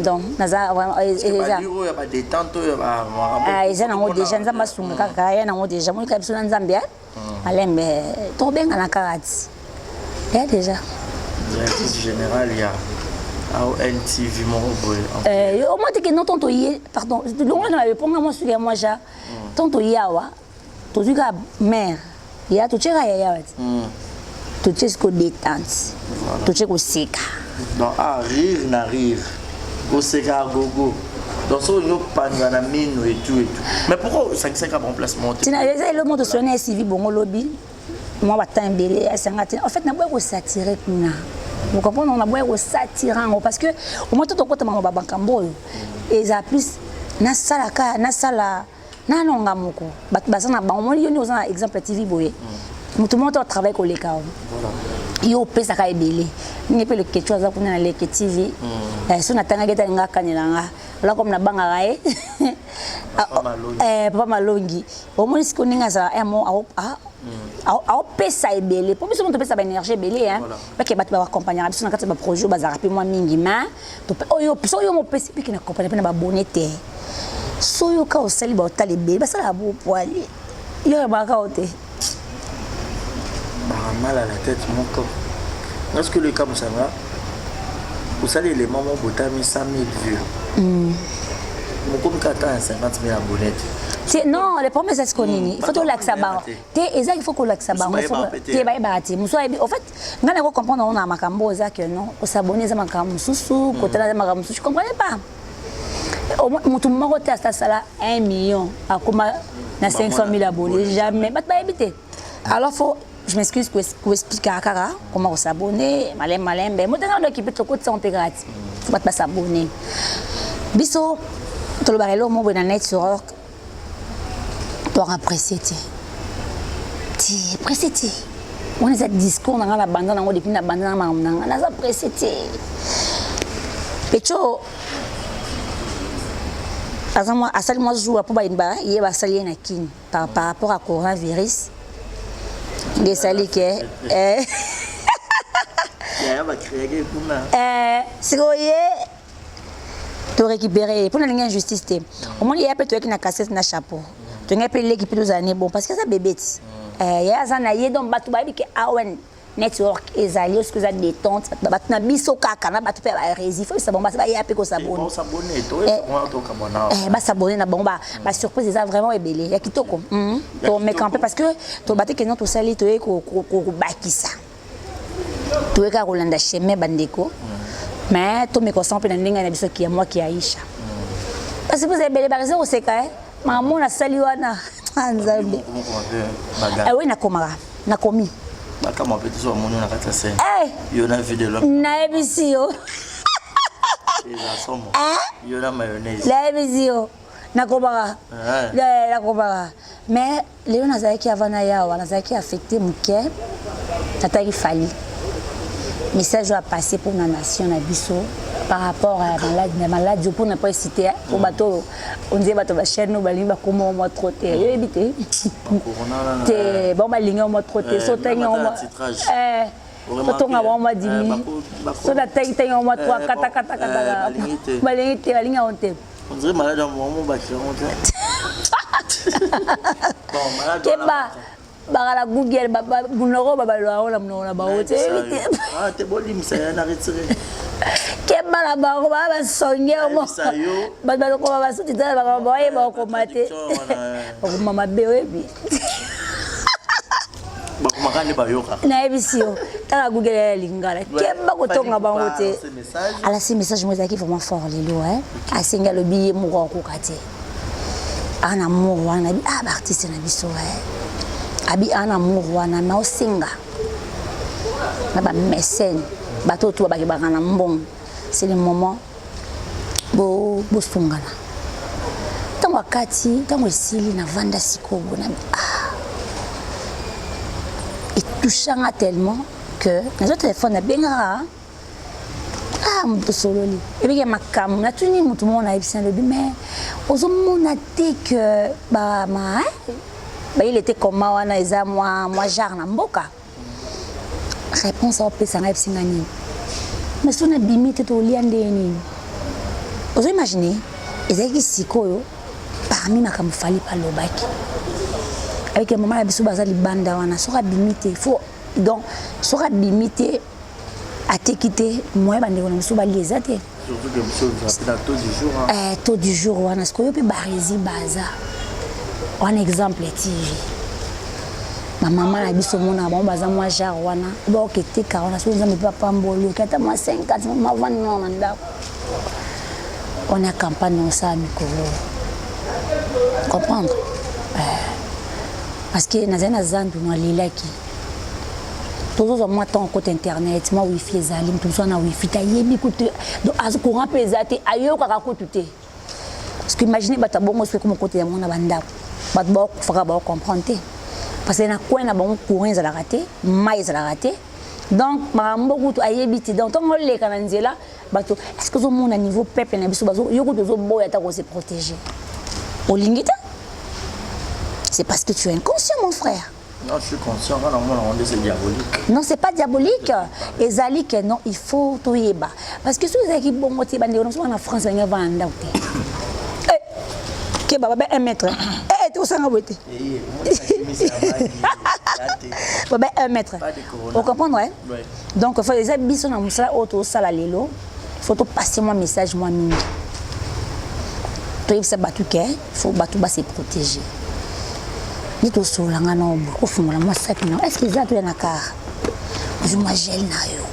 donc naza vraiment déjà il y a pas détente déjà nango déjà nzamba sunga kaka ya nango déjà moi ka bisona nzambia alembe to benga na karati ya déjà directrice générale il y a AONTV mon boy au moins que non tonto yi pardon donc on avait ponga moi sur moi ja tonto yawa to zuka mère ya to chera ya to chesko détente to cheko sika donc à rire na rire au seka gogo donc ça nous panza na mino et tout mais pourquoi 5 à bon placement tina le monde sonné civi bongo lobby moi batin belé à 50 en fait na boy ko satirer kuna vous comprenez on a boy ko satirant parce que au moins tout côté mama bankambo et ça plus na sala na nonga moko basana ba on yoni aux exemple TV boye tout le monde travaille ko leka voilà yo pesa ka ebele ni pe le question za kuna na leke TV so na tanga geta nga kanelanga la comme na banga rae papa malongi au moins ce qu'on ninga za mo a pesa ebele pour biso to pesa ba énergie ebele parce que bat ba accompagner biso na kati ba projet ba za rapide moi mingi ma to oyo so yo mo pesa pe na accompagner pe na ba bonete so yo ka o sali ba otale ebele ba sala bo poali yo ba ka ote mal à la tête mon corps. Est-ce que le cas ça va? Vous savez les mamans botami 100 000 vues. Mon comme 50 000 abonnés. Non, les premiers c'est ce qu'on dit. Il faut que l'accès il faut que l'accès en fait, on a comprendre on a makambo que non, on s'abonner à makambo susu, côté là makambo susu, je comprenais pas. Au moins tout le monde a ça 1 million à comme 500 000 abonnés, jamais pas éviter. Alors faut je m'excuse pour expliquer à Kara comment on s'abonner, malin, mais moi, dans l'équipe, tout le monde est gratis. Il ne faut pas s'abonner. Biso, tout le barrel, moi, je suis sur Orc. Tu as apprécié. Tu apprécié. On a des discours dans la bande, on a depuis la bande, on a apprécié. Pecho, à ça, moi, je joue pour une barre, il y a un par rapport à coronavirus. Des salis qui est c'est quoi tu récupérer pour la ligne injustice au moins il y a peut-être qui n'a cassé na chapeau tu n'as pas l'équipe deux années bon parce que ça bébé il y a ça naïe donc batu baby que awen network ezali ce que ça détente batu na biso kaka na batu pe ba rési faut ça bon ba ça y a pe ko s'abonner ba s'abonner na bon ba surprise ça vraiment ébélé ya kitoko to me camper parce que to batte que non to sali to ko bakisa to ka rolanda chemin bandeko mais to me concentre na ndinga na biso ki ya moi ki Aisha parce que vous avez belé ba réseau c'est ka maman na sali wana nzambe oui na komara na komi kama petit so moni na kata scène yo na vu de l'homme na ebisio yo na mayonnaise la ebisio na komara la komara mais léon nazaki avana yawa nazaki affecté muke tataki fali message a passé pour la nation na biso par rapport à la maladie pour ne pas citer pour bateau on dit bateau la chaîne nous balimba comment moi trotter éviter te bon balinga moi trotter sauter on moi Otonga wama dimi. So da tay tay wama 3 kata balinga onte. On dirait malade dans mon bâtiment. Bon, malade dans la Google, Bounoro, Babalo, la Mona, Baote. Ah, t'es bon, il m'a retiré. Kemba la Baro, Baba Sonia, Babalo, Baba Sotita, Baba Boy, Bako Mate. Mama Baby. Naebisio, ta Google lingala. Kemba kotonga bangote. Ala si message moi qui vraiment fort les lois hein. A singa le billet moko ko kate. Ana amour wana bi artiste na biso ouais. Abi ana amour wana na osinga. Na ba mécène, bato to ba na mbong. C'est le moment bo sungana. Tango wakati, tango esili na vanda sikobo na et touchant tellement que les autres téléphones bien mon solo et bien ma cam na tuni tout le monde a bien le mais aux hommes on a dit que il était comme moi genre na mboka réponse au pesa na epsingani mais son a bimité to liande ni vous imaginez ezaki sikoyo parmi ma cam fali pas le bac avec un moment la biso bazali banda wana sera limité faut donc sera limité à te quitter moi bande wana biso bali ezate surtout que biso c'est la taux du jour taux du jour wana ce que peut barizi baza un exemple TV ma maman la biso mona bon baza moi genre wana donc était car on a so nzambe papa mbolo kata moi 50 ma vendre non nda on a campagne on ça mikolo comprendre parce que nous avons zandu na lilaki tous os moi ton côté internet moi wifi ezali tout ça na wifi ta yebi côté donc az courant pesate ayo kaka kotute parce que imaginez bata bongo ce comme côté ya mona banda bat ba fera ba comprendre parce que na quoi na bon courant ezala raté mai ezala raté donc mambo kutu ayebi ti donc on le kana nzela bato est-ce que zo mona niveau peuple na biso bazo yoko zo boya ta ko se protéger olingita. C'est parce que tu es inconscient, mon frère. Non, je suis conscient. C'est diabolique. Non, c'est pas diabolique. Et Zalik, non, il faut tout y bas. Parce que si vous avez bon motif, en France, il y a un endroit. Eh, baba, 1 mètre. Eh, tu sais où tu Baba, 1 mètre. Vous comprenez, hein? Oui. Donc, il faut les habits sur la moussa, auto, salalelo. Il faut passer mon message, moi, mimi. Tu sais, il faut se protéger. Ni to solanga na obo ko fungola mwa sapi na est-ce que ça tu na car ozuma gel na yo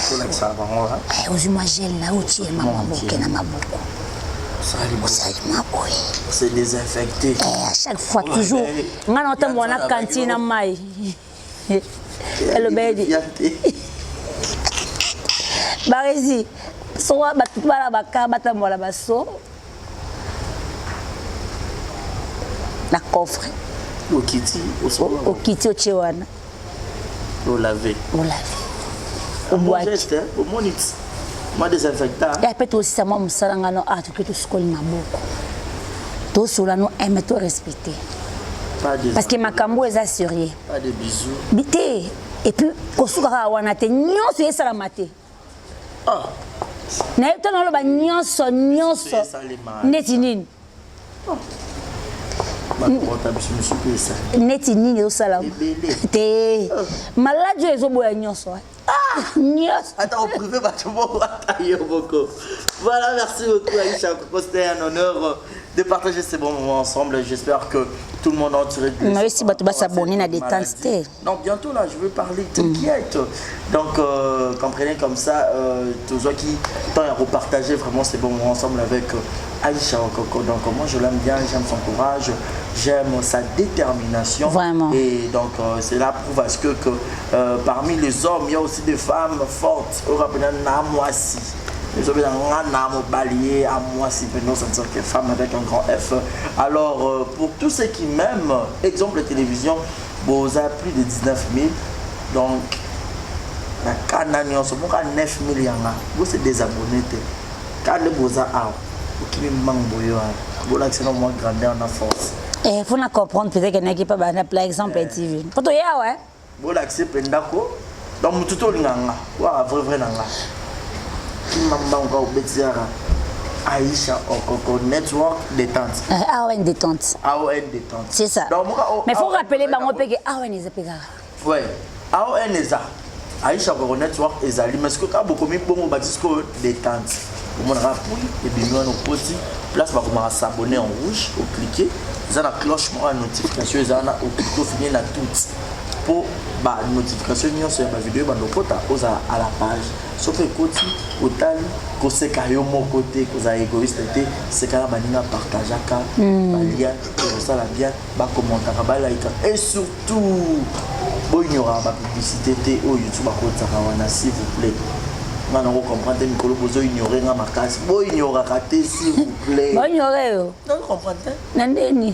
to la ça va moi ozuma gel na uti mama boke na maboko sali maboy c'est désinfecté à chaque fois toujours ngana otambo na cantine mai hello baby barezi so batu bala baka batambola baso la coffre au kiti au chewana au laver au boîte au monite moi désinfectant et après aussi ça moi musalanga no atu que tu skoli maboko to sola no aimer to respecter parce que makambo eza sérieux pas de bisous bité et puis kosuka wana te nyonso esala mate ah na eto no ba nyonso neti nini neti nini osala te maladi ezoboya nyonso nyonso attends au privé voilà merci beaucoup Aïcha, c'était un honneur de partager ces bons moments ensemble. J'espère que tout le monde en tiré de mais aussi tu vas s'abonner à des temps. Non, bientôt là, je veux parler, t'inquiète. Donc, comprenez comme ça, tous ceux qui ont repartagé vraiment ces bons moments ensemble avec Aïcha Okoko. Donc, moi je l'aime bien, j'aime son courage, j'aime sa détermination. Vraiment. Et donc, cela prouve à ce que parmi les hommes, il y a aussi des femmes fortes. Au rappel moi aussi. Les hommes ont balayé à moi si nous sommes des femmes avec un grand F. Alors pour tous ceux qui m'aiment, exemple de télévision, vous avez plus de 19 000. Donc, la canne, on se voit 9 000 vous êtes désabonnés. Quand vous avez qui me manque, vous avez accès à moi grandeur en force. Il faut comprendre peut-être qu'il y a qui peut par exemple TV. Pour toi, ouais. Vous avez accès à Pendako. Donc, tout le monde, vrai. Aïcha Okoko Network Détente. AON Détente. AON Détente. C'est ça. Mais il faut rappeler bango pe que AON est pega. Ouais. AON est ça. Aïcha Okoko Network est ça. Mais ce que quand beaucoup mis bon batisco détente. On a rappui et bien nous petit place va commencer à s'abonner en rouge au cliquer. Ils ont la cloche pour la notification, ils ont au cliquer finir la toute pour la notification sur la vidéo bando kota oza à la page. Sauf que côté autant que c'est kayo mon côté que ça égoïste était c'est quand la banina partager ka balia que ça la bien ba commenter ba like et surtout bon il y aura ba publicité au YouTube à côté ça s'il vous plaît. On comprend que Nicolas Bozo ignorer ma casse. Bon ignorer raté s'il vous plaît. Bon ignorer. Non comprenez. Nandeni.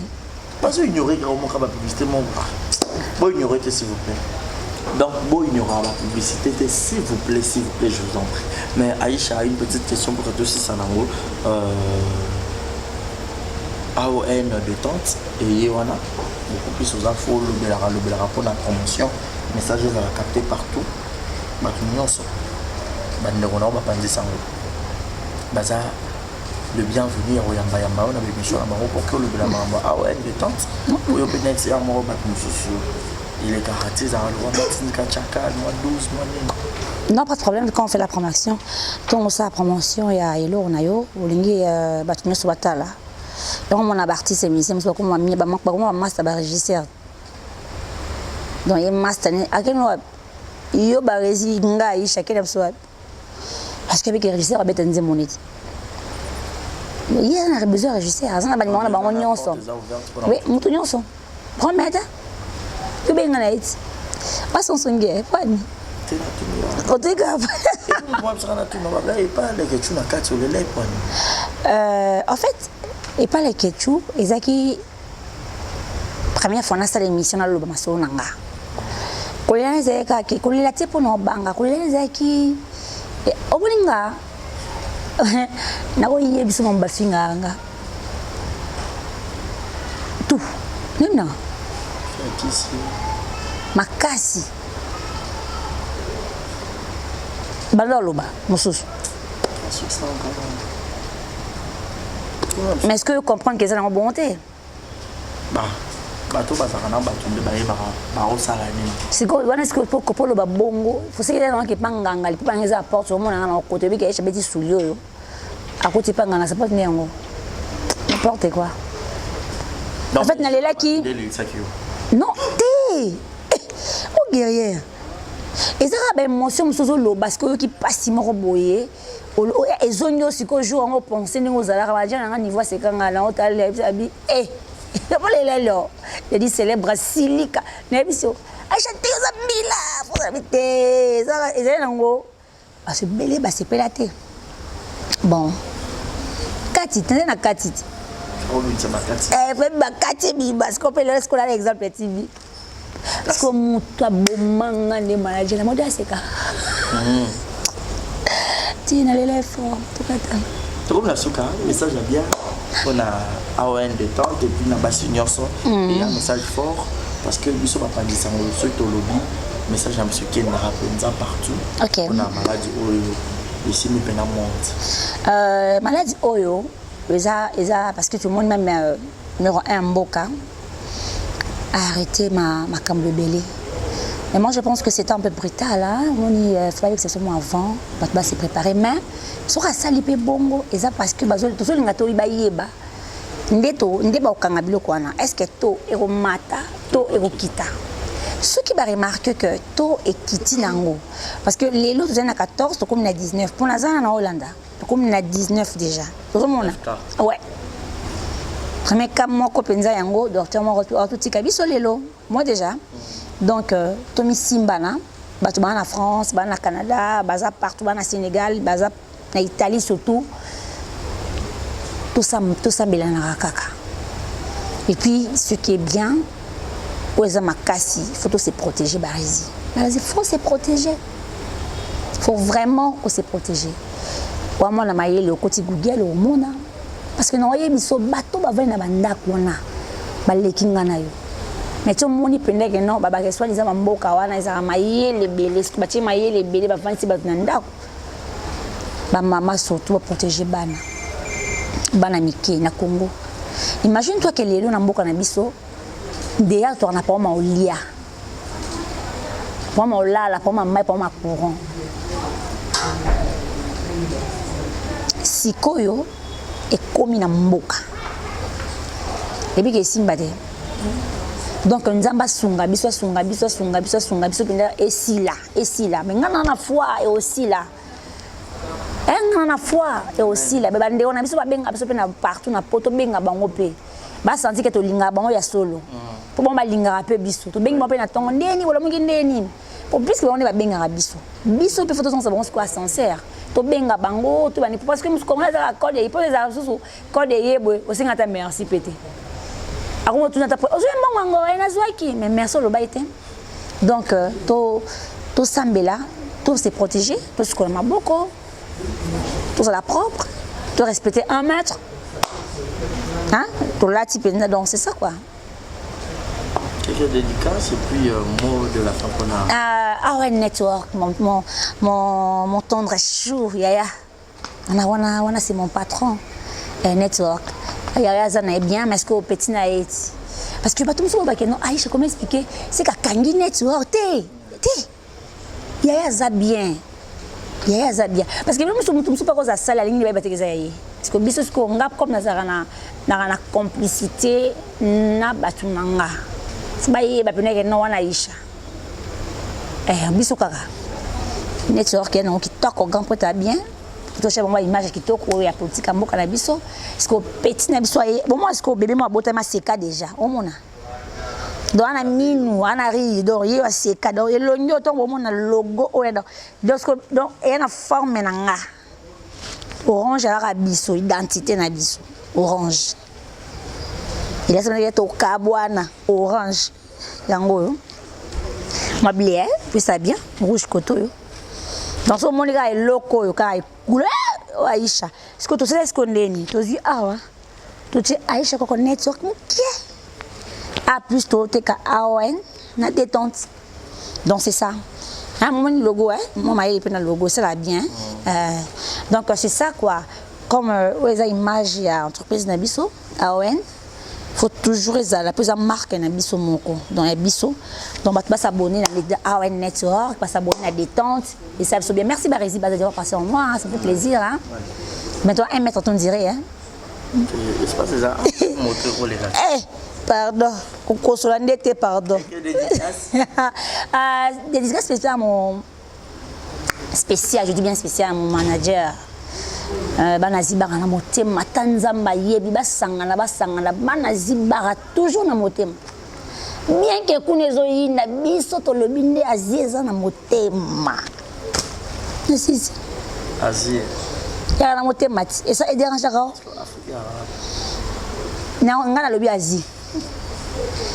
Parce que ignorer quand on va publicité mon bras. Bon ignorer s'il vous plaît. Donc bon ignorer la publicité s'il vous plaît, je vous en prie. Mais Aïcha a une petite question pour toi si ça n'a AON Détente et Yewana. Beaucoup plus aux infos, le rapport de la promotion. Message à la capter partout. Baza le bienvenu au Yamba Yamba, on a besoin de pour que le Blamamba AON Détente. Pour y obtenir ces amours, il est caractérisé à loi 12 mois. Non, pas de problème quand on fait la promotion. Quand on fait la promotion, il y a Elo, on a yo, ou lingi battu sur batala. Donc on a parti ces missions, parce qu'on a mis un master régisseur. Donc il y a un master. À quel moment il y a un régisseur, chacun a besoin. Parce qu'avec les régisseurs, on a besoin de monnaie. Il y a besoin de régisseurs. On a besoin de monnaie. Oui, nous tous ensemble. Promets. Tu bien en Haïti. Pas son sanguin, pas ni. En fait, et pas les ketchup, ils ont première fois dans l'émission dans le Bamaso Nanga. Quand les gens qui la type no banga, quand les gens qui obulinga na ko yebiso mo bafinga nga tout non makasi baloloba mususu. Mais est-ce que vous comprenez que c'est une bonté? C'est quoi? Est-ce que vous pouvez le bongo? Il faut que vous panganga, il faut que vous apportez sur mon côté, il y a des petits souliers. À côté panganga, ça peut être n'importe quoi. En fait, n'allez là qui? Non, t'es! Oh guerrière! Et ça a une émotion parce que qui passe si mon boyer. Et zonyo si ko jour on pense nous allons ranger un niveau c'est quand là on t'a dit eh il dit célèbre silica nebiso acheter ça mila pour habiter ça et ça ngo ah c'est belé bah c'est pelaté bon kati t'es na kati eh fait ba kati bi parce qu'on peut le scolaire exemple TV parce que mon toi bon manga de manager la mode c'est ça tu n'allais les fort tout cas comme la souka message bien on a AON Détente et puis na Bassinior so et un message fort parce que nous sommes pas dit ça sur le lobby message à monsieur qui n'a rappelé partout on a maladie oyo ici nous peine monte maladie oyo parce que tout le monde même numéro 1 Mboka a arrêté ma cambre belé. Mais moi je pense que c'était un peu brutal, hein. Il fallait que ce soit avant, on s'est préparé, mais ce sera salipé bongo, et ça parce que tout le monde a yeba. Ndeto, ndeba okanga biloko wana. Est-ce que to ero mata, to ero kita? Ceux qui va remarquer que to et kiti nango, parce que les lots sont à 14, to comme na 19. Pour la zone en Hollande, to comme na 19 déjà. Tout le monde. Ouais. Premier cas moi kopenza yango, docteur moi tout tika biso lelo. Moi déjà. Donc, Tommy Simbana, Batouban en France, Ban en Canada, Baza partout, Ban en Sénégal, Baza en Italie surtout. Tout ça Bélanara Kaka. Et puis, ce qui est bien, il faut se protéger. Il faut se protéger. Il faut vraiment se protéger. Moi, je suis le côté Google au monde. Parce que nous avons des bateaux qui sont là. Mais tout le monde pense que non, baba que soit les hommes mboka wana ils ont maillé les bébés, ce bâti maillé les bébés, baba fancy baba nanda. Ba maman surtout protéger bana. banamike na Congo. Imagine-toi que les gens n'amboka na biso déjà toi na pas ma olia. Pas ma olala, pas ma mai, pas ma courant. Sikoyo est comme na mboka. Et puis que simbade. Donc nzamba sunga biso pinda et si là. Mais ngana na foi et aussi là. Na foi et aussi là bande on a biso ba benga biso pe na partout na poto benga bango pe ba senti que to linga bango ya solo po ba linga pe biso to benga pe na tongo ndeni wala mungi ndeni po puisque on ba benga biso pe photo sans bon quoi sincère to benga bango to bani parce que mus comme la code et pour les arsusu code yebwe o singa ta merci pété ako tu na ta o zo mango ina zwaki mais merci le baité donc to sambela to se protéger to se connaît beaucoup. Tout ça la propre, tout respecter 1 mètre, hein, tout là donc c'est ça quoi. Quelques dédicaces et puis mot de la fin qu'on a. Ouais, network, mon tendre chou, Yaya. Wana c'est mon patron. Network. Yaya Zana est bien, mais est-ce que au petit na est. Parce que pas tout le monde va non, Aïcha comment expliquer, c'est qu'à Kangi network, Yaya za bien. Yaya za bien parce que même si tu me pas cause ça la ligne va battre parce que biso ko ngap comme na complicité na batunanga sibaye ba peneke no wana Aisha biso kaka network ya no ki toko grand pour ta bien to chez moi image qui toko ya politique mboka na biso est-ce que petit na biso bon moi est-ce que bébé moi botama seka déjà au mona donc ana minu ana ri donc yé seka donc elonyo to bo mona logo o donc et na forme na nga orange ala biso identité na biso orange il a semaine to kabwana orange yango ma blé puis ça bien rouge koto yo donc so moni ga eloko yo ka couleur Aisha est-ce que to c'est ce qu'on ndeni to zi awa to ti Aisha ko network mukie A plus to teka AON na détente. Donc c'est ça. Mon logo mon mari est le logo, ça va bien. Donc c'est ça quoi. Comme les images il y a entreprise Nabiso AON, faut toujours la plus marque Nabiso moko dans les biso. Donc va s'abonner à AON Network, va s'abonner à détente et ça va bien. Merci Barési d'avoir passé en moi, ça fait plaisir hein. Maintenant 1 mètre on dirait hein. C'est pas ça. Moteur les gars. Pardon, pardon. Dédicace spéciale à mon spécial, je dis bien spécial à mon manager. Banazi Barana motema tanzamba yebi basangana banazi bara toujours na motema. Bien que kunezo yina biso to lobinde azieza na motema. Si. Azie. Ya na motema et ça dérange pas. Non, ngana lobi Azie.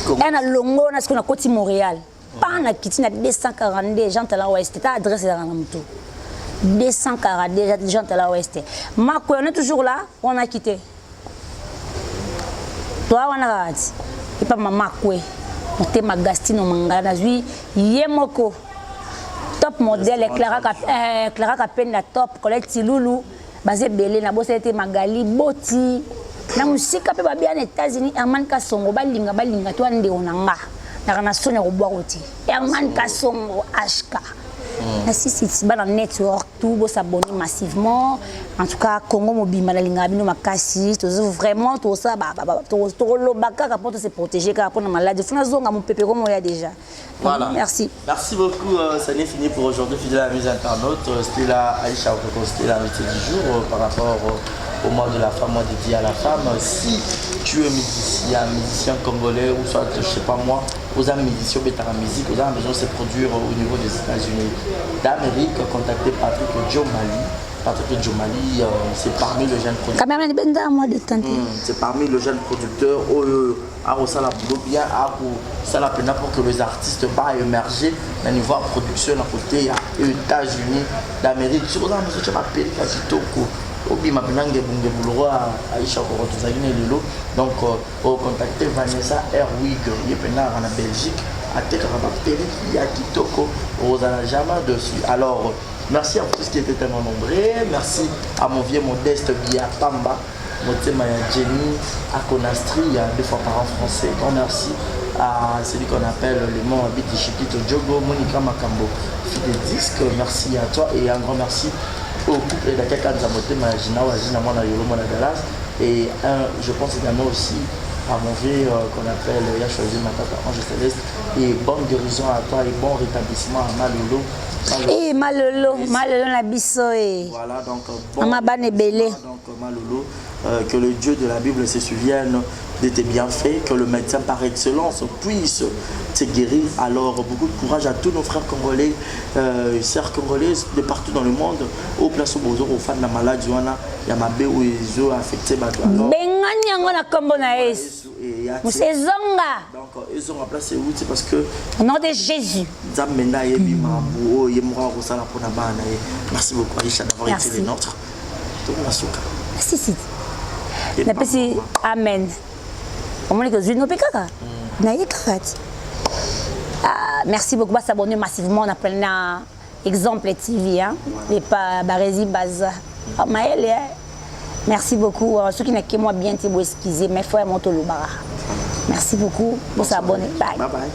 Elle a longo na ce qu'on a côté Montréal. Pas na kiti na 242 gens à la ouest. Ta adresse dans la moto. 242 gens à la ouest. Ma on est toujours là, on a quitté. Toi on a dit. Et pas maman quoi. On te magastine mangana zui yemoko. Top modèle Clara Capenne la top Colette Loulou. Basé belé na bosse était Magali Boti. Na musika pe ba bien États-Unis Herman Kasongo balinga to ande onanga na na sone ko boa oti Herman Kasongo HK na si ba na network tout bo s'abonner massivement en tout cas Congo mobima la linga bino makasi to vraiment tout ça to lobaka pour se protéger car pour na maladie funa zonga mon pépé comme ya déjà. Voilà. Merci beaucoup, ça n'est fini pour aujourd'hui fidèle à la mise internaute. C'était là Aïcha Okoko, c'était l'invité du jour par rapport au mois de la femme, mois dédié à la femme. Si tu es musicien congolais ou soit, je sais pas moi, aux amis musiciens, bétara musique, aux amis besoin de se produire au niveau des États-Unis d'Amérique, contactez Patrick Djomali. Patrick Djomali, c'est parmi les jeunes producteurs. C'est parmi les jeunes producteurs à Osala bien à Osala pour que les artistes va émerger au niveau de production à côté aux États-Unis d'Amérique. Sur les amis, je m'appelle Kajitoko. Obi mapinange bunge bulwa Aisha ko tuzagine lelo donc contacter Vanessa Erwig yepena en Belgique ateka bactérie ya kitoko ozala jamais dessus. Alors merci à tous qui étaient tellement nombreux, merci à mon vieux modeste Bia Pamba Motema ya Jenny à Conastri, il y a 2 fois par an français. Donc merci à celui qu'on appelle le mont Abiti Chipito Djogo, Monica Makambo, fille de disque. Merci à toi et un grand merci au couple de Kakanza Motema ya Jina Wazina Mona Yolo Mona Dallas. Et je pense également aussi à mon vieux qu'on appelle Y'a choisi ma tata Ange Céleste. Et bonne guérison à toi et bon rétablissement à Malolo. Eh, Malolo la biso. Voilà, donc bon. Donc Malolo, que le Dieu de la Bible se souvienne de tes bienfaits, que le médecin par excellence puisse te guérir. Alors beaucoup de courage à tous nos frères congolais, sœurs congolaises de partout dans le monde, au place où vous aux fans de la maladie, il y a ma bé où ils ont affecté. Bengani yango na kombo na Yesu. Musezonga. Donc ils ont remplacé où c'est parce que au nom de Jésus. Merci beaucoup Aïcha d'avoir été les nôtres. Merci. Amen. Merci beaucoup de s'abonner massivement. On appelle Exemple TV. Et pas Barési Baza. Merci beaucoup. Ceux qui n'ont que moi bien, c'est excusez. Mes frères montent au Loubara. Merci beaucoup pour s'abonner. Bye. Bye bye.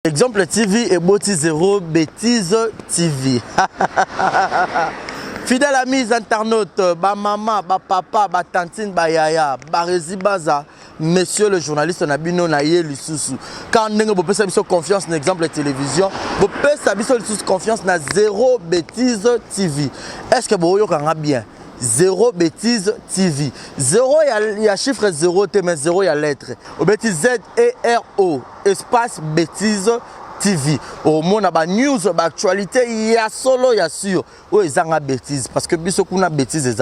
Exemple TV et Boti Zéro Bêtise TV. Fidèle amis internautes, ba maman, ba papa, ba tantine, ba yaya, ba rési baza, monsieur le journaliste Nabino Naye Lisusu. Quand vous pouvez faire confiance dans l'exemple télévision, vous pouvez faire confiance dans Zéro Bêtise TV. Est-ce que vous avez bien? Zéro Bêtise TV. Zéro, il y a chiffre 0, mais 0, il y a lettre. Au bêtise Z-E-R-O, espace Bêtise TV. Au monde, il y a news, actualité, il y a solo, il y a sûr. Oh, ils ont bêtise. Parce que beaucoup de bêtises,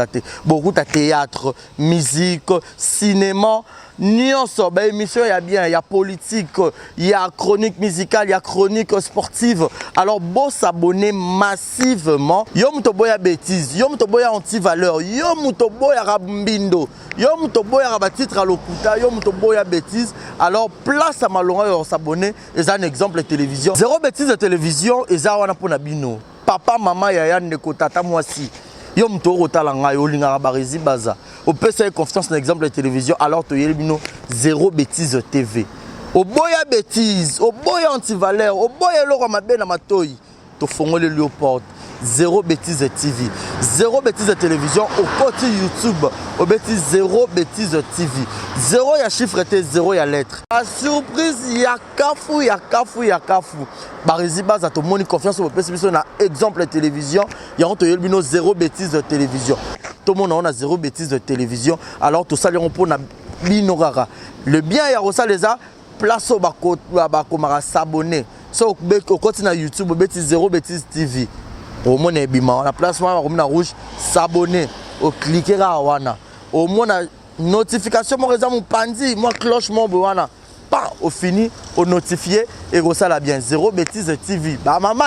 beaucoup de théâtre, musique, cinéma. Nuance, émission, il y a bien, il y a politique, il y a chronique musicale, il y a chronique sportive. Alors, bon s'abonner massivement. Yom toboya bêtise, yom toboya anti-valeur, yom toboya rabumbindo, yom toboya rabatitre à l'okuta, yom toboya bêtise. Alors, place à malonga et s'abonner. Et ça un exemple de télévision. Zéro bêtise de télévision, et ça on a pour nabino. Papa, maman, yaya, neko, tata, moi si. Yom toro talanga yolinga barezi baza. Au peut faire confiance dans l'exemple de télévision alors tu yelbino Zéro Bêtise TV. Au boya bêtise, au boya anti-valeur, au boya loro mabe na matoyi. To fongo le Léopold. Zéro Bêtise TV. Zéro Bêtise de télévision au côté YouTube. Au bêtise Zéro Bêtise TV. Zéro ya chiffre était zéro ya lettre. La surprise ya kafu ya kafu ya kafu. Barezi baza to moni confiance au PCB na exemple de télévision. Ya on to yelbino Zéro Bêtise de télévision. Tout le monde on a Zéro Bêtise de télévision. Alors tout ça on pour na binorara. Le bien ya rosa les a place au bako mara s'abonner. So au côté na YouTube au bêtise Zéro Bêtise TV. Au moins on a placement on rouge s'abonner au cliquer à wana au moins notification mon réseau mon pandi moi cloche mon wana pas au fini au notifier et ça la bien Zéro Bêtise TV ba maman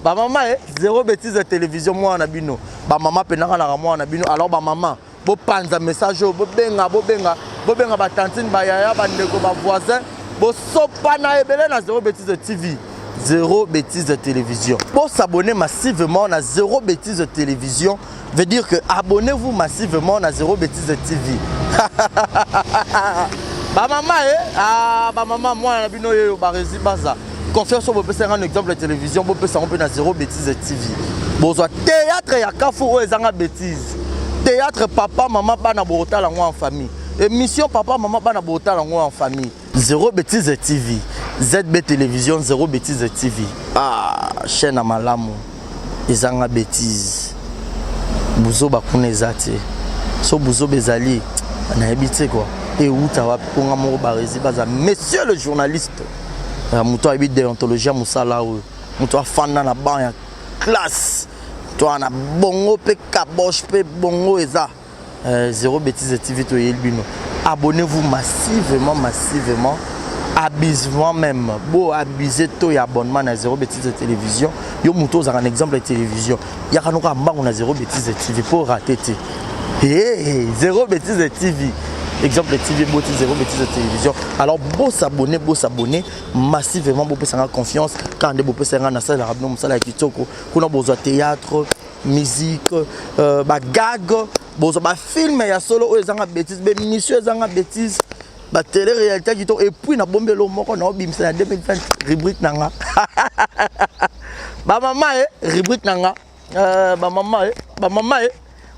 ba maman Zéro Bêtise de télévision moi na bino ba maman penaka na moi na bino alors ba maman bo panza message bo benga ba tantine ba yaya ba ndeko ba voisin bo sopa na ebele na Zéro Bêtise TV. Zéro Bêtise de télévision. Pour s'abonner massivement à Zéro Bêtise de télévision, veut dire que abonnez-vous massivement à Zéro Bêtise de TV. Bah maman, bah maman, moi, on a bino yo barezi baza. Confiance sur vous pouvez un exemple de télévision, vous pouvez s'en à Zéro Bêtise de TV. Bon, théâtre ya kafu ou ezanga bêtise. Théâtre papa, maman, bana borota la en famille. Émission papa, maman, bana borota la en famille. Zéro Bêtise de TV. ZB Télévision, Zéro Bêtise TV. Ah, chaîne à malamu. Ezanga bêtise. Bouzo bakune zate. So bouzo bezali. On a habité quoi. Et où tu vas pour un barezi baza. Monsieur le journaliste. Mouto habite déontologie à Moussala. Mouto fan dans la banque classe. Toi on a bongo pe kabosh pe bongo eza. Zéro Bêtise TV to yelbino. Abonnez-vous massivement. Abusement même. Bon, abuser tout et abonnement à Zéro Bêtise de télévision. Yo mouto un exemple de télévision. Il y a un Zéro Bêtise de TV pour rater. Zéro Bêtise de TV. Exemple TV, Boti Zéro Bêtise Télévision. Alors, beau s'abonner massivement, beau faire confiance. Quand vous pouvez faire un salle, nous sommes kitoko. Qu'on a besoin de théâtre, musique, gag, besoin film, il y a solo, ils ont bêtise, monsieur, ils ont bêtise. La télé-réalité qui et puis na bombe lo moko na obim c'est en 2020 rubrique nanga. Ba maman rubrique nanga. Ba maman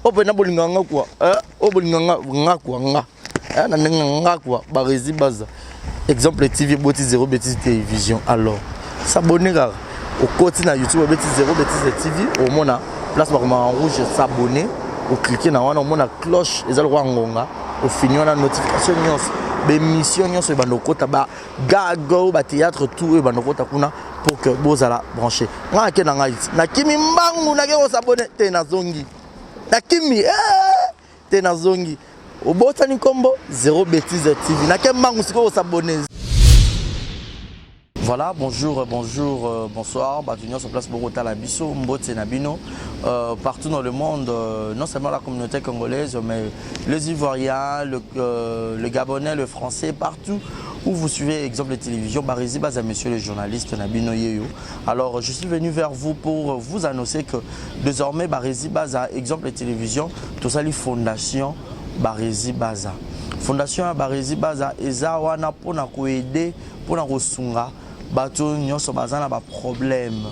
open na bolinganga quoi. O bolinganga nga quoi nga. Na nga quoi ba rési baza. Exemple TV Boti Zéro Bêtise Télévision. Alors, s'abonner gars. Au côté na YouTube Bêtise Zéro Bêtise TV au mona place par en rouge s'abonner, au cliquer na wana au mona cloche ezal roi ngonga, au finir na notification bémission nyonso e bandokota ba gago ba théâtre tout e bandokota kuna pour que bozala branché nga ke na ngai na kimi mbangu na ke s'abonner te na zongi na kimi te na zongi obotani kombo Zéro Bêtise TV na ke mbangu siko s'abonner. Voilà, bonjour, bonsoir. Batunion sur place Bogota la Bisso, Mbote Nabino. Partout dans le monde, non seulement la communauté congolaise, mais les Ivoiriens, le Gabonais, le Français, partout où vous suivez exemple de télévision, Barizi Baza, monsieur le journaliste Nabino Yeyo. Alors, je suis venu vers vous pour vous annoncer que désormais, Barizi Baza, exemple de télévision, tout ça, les fondations Barizi Baza. Fondation Barizi Baza, eza wana pona ko aider, pona ko sunga. Bato nyonso bazana ba problème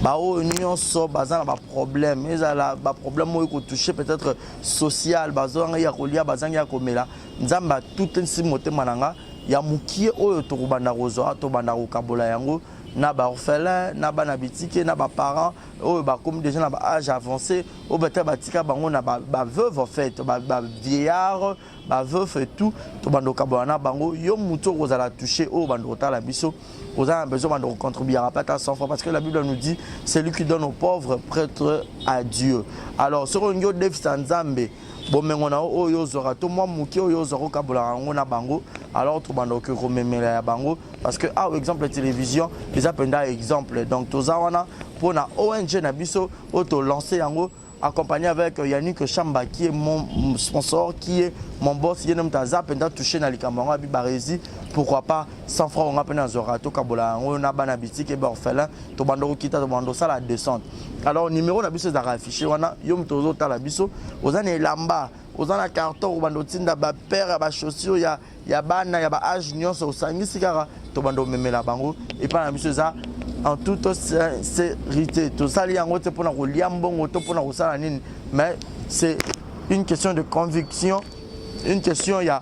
bao nyonso bazana ba problème ezala ba problème mo ko toucher peut-être social bazanga ya kolia bazanga ya komela nzamba tout nsi motema nanga ya mukie oyo to kubanda kozo to banda ko kabola yango na ba orphelin na ba na bitike na ba parents oyo ba comme déjà na ba âge avancé o beta batika bango na ba veuve en fait ba vieillard ba veuve et tout to banda kabola na bango yo muto kozala toucher o banda kotala biso. Vous avez besoin de contribuer à pas 100 francs parce que la Bible nous dit c'est lui qui donne aux pauvres prêtre à Dieu. Alors sur un yo défi Nzambe bon mais on a oyo zora to moi muki oyo zora kabula ngona bango alors tout bando que rememela ya bango parce que par exemple télévision les appendent exemple donc toza wana pour na ONG na biso auto lancer yango accompagné avec Yannick Chamba qui est mon sponsor, qui est mon boss, qui est touché dans les camarades Barizi. Pourquoi pas 100 francs on a payé dans Zorato Kabola, on a banabiti qui est orphelin, to bando kita to bando ça la descente. Alors numéro na biso za affiché wana yom tozo ta la biso, ozana lamba, ozana carton bando tinda ba père ba chaussures ya bana ya ba âge nyonso osangisi kara to bando memela bango et pas na biso za en toute sincérité. Tout ça, mais c'est une question de conviction, une question, il y a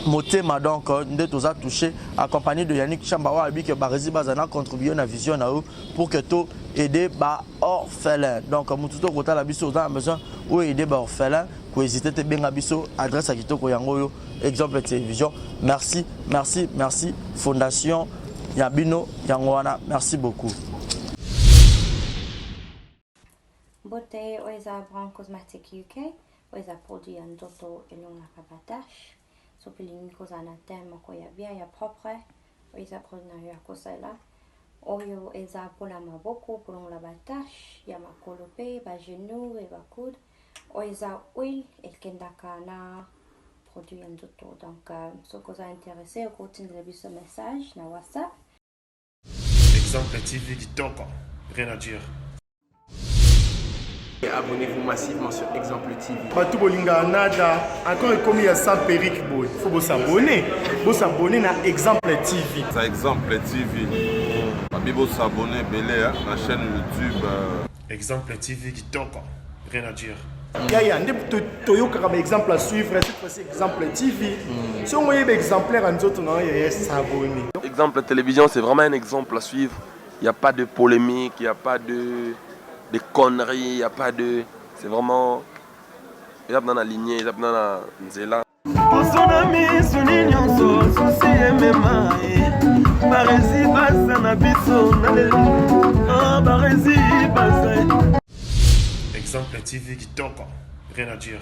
motema donc de tout ça touché, accompagné de Yannick Chambawa, que Barizi Bazana contribué à la vision pour que tout aider les orphelins. Donc, Moututo Kota la biso, on a besoin d'aider les orphelins, pour hésiter à bien biso, adresse à Kitoko Yangoyo, exemple de télévision. Merci, merci, merci, Fondation Yabino Yangwana, merci beaucoup. Bote oeza Brand Cosmetic UK, oeza produit un doto et longa rabatache. So pilingi koza na tema ko ya bien ya propre, oeza produit na ya kosela. Oyo eza pola maboko pour la batache, ya makolope, ba genou et ba coude. Oeza oil et kendaka na produit un doto. Donc so koza intéressé, au continue de ce message na WhatsApp. Exemple TV qui toque, rien à dire. Abonnez-vous massivement sur Exemple TV. Batou bolinga nada, encore comme il y a 100 perruques, il faut vous s'abonner. Vous s'abonner à Exemple TV. C'est Exemple TV. Vous s'abonner à la chaîne YouTube. Exemple TV qui toque, rien à dire. Il y a un exemple à suivre, cette fois-ci Exemple TV. Si on voit un exemplaire en autres, il y a s'abonner. Exemple télévision, c'est vraiment un exemple à suivre. Il n'y a pas de polémique, il n'y a pas de conneries, il n'y a pas de... C'est vraiment... Il y a dans la lignée, il y a dans la nzela. Exemple TV qui toque, rien à dire.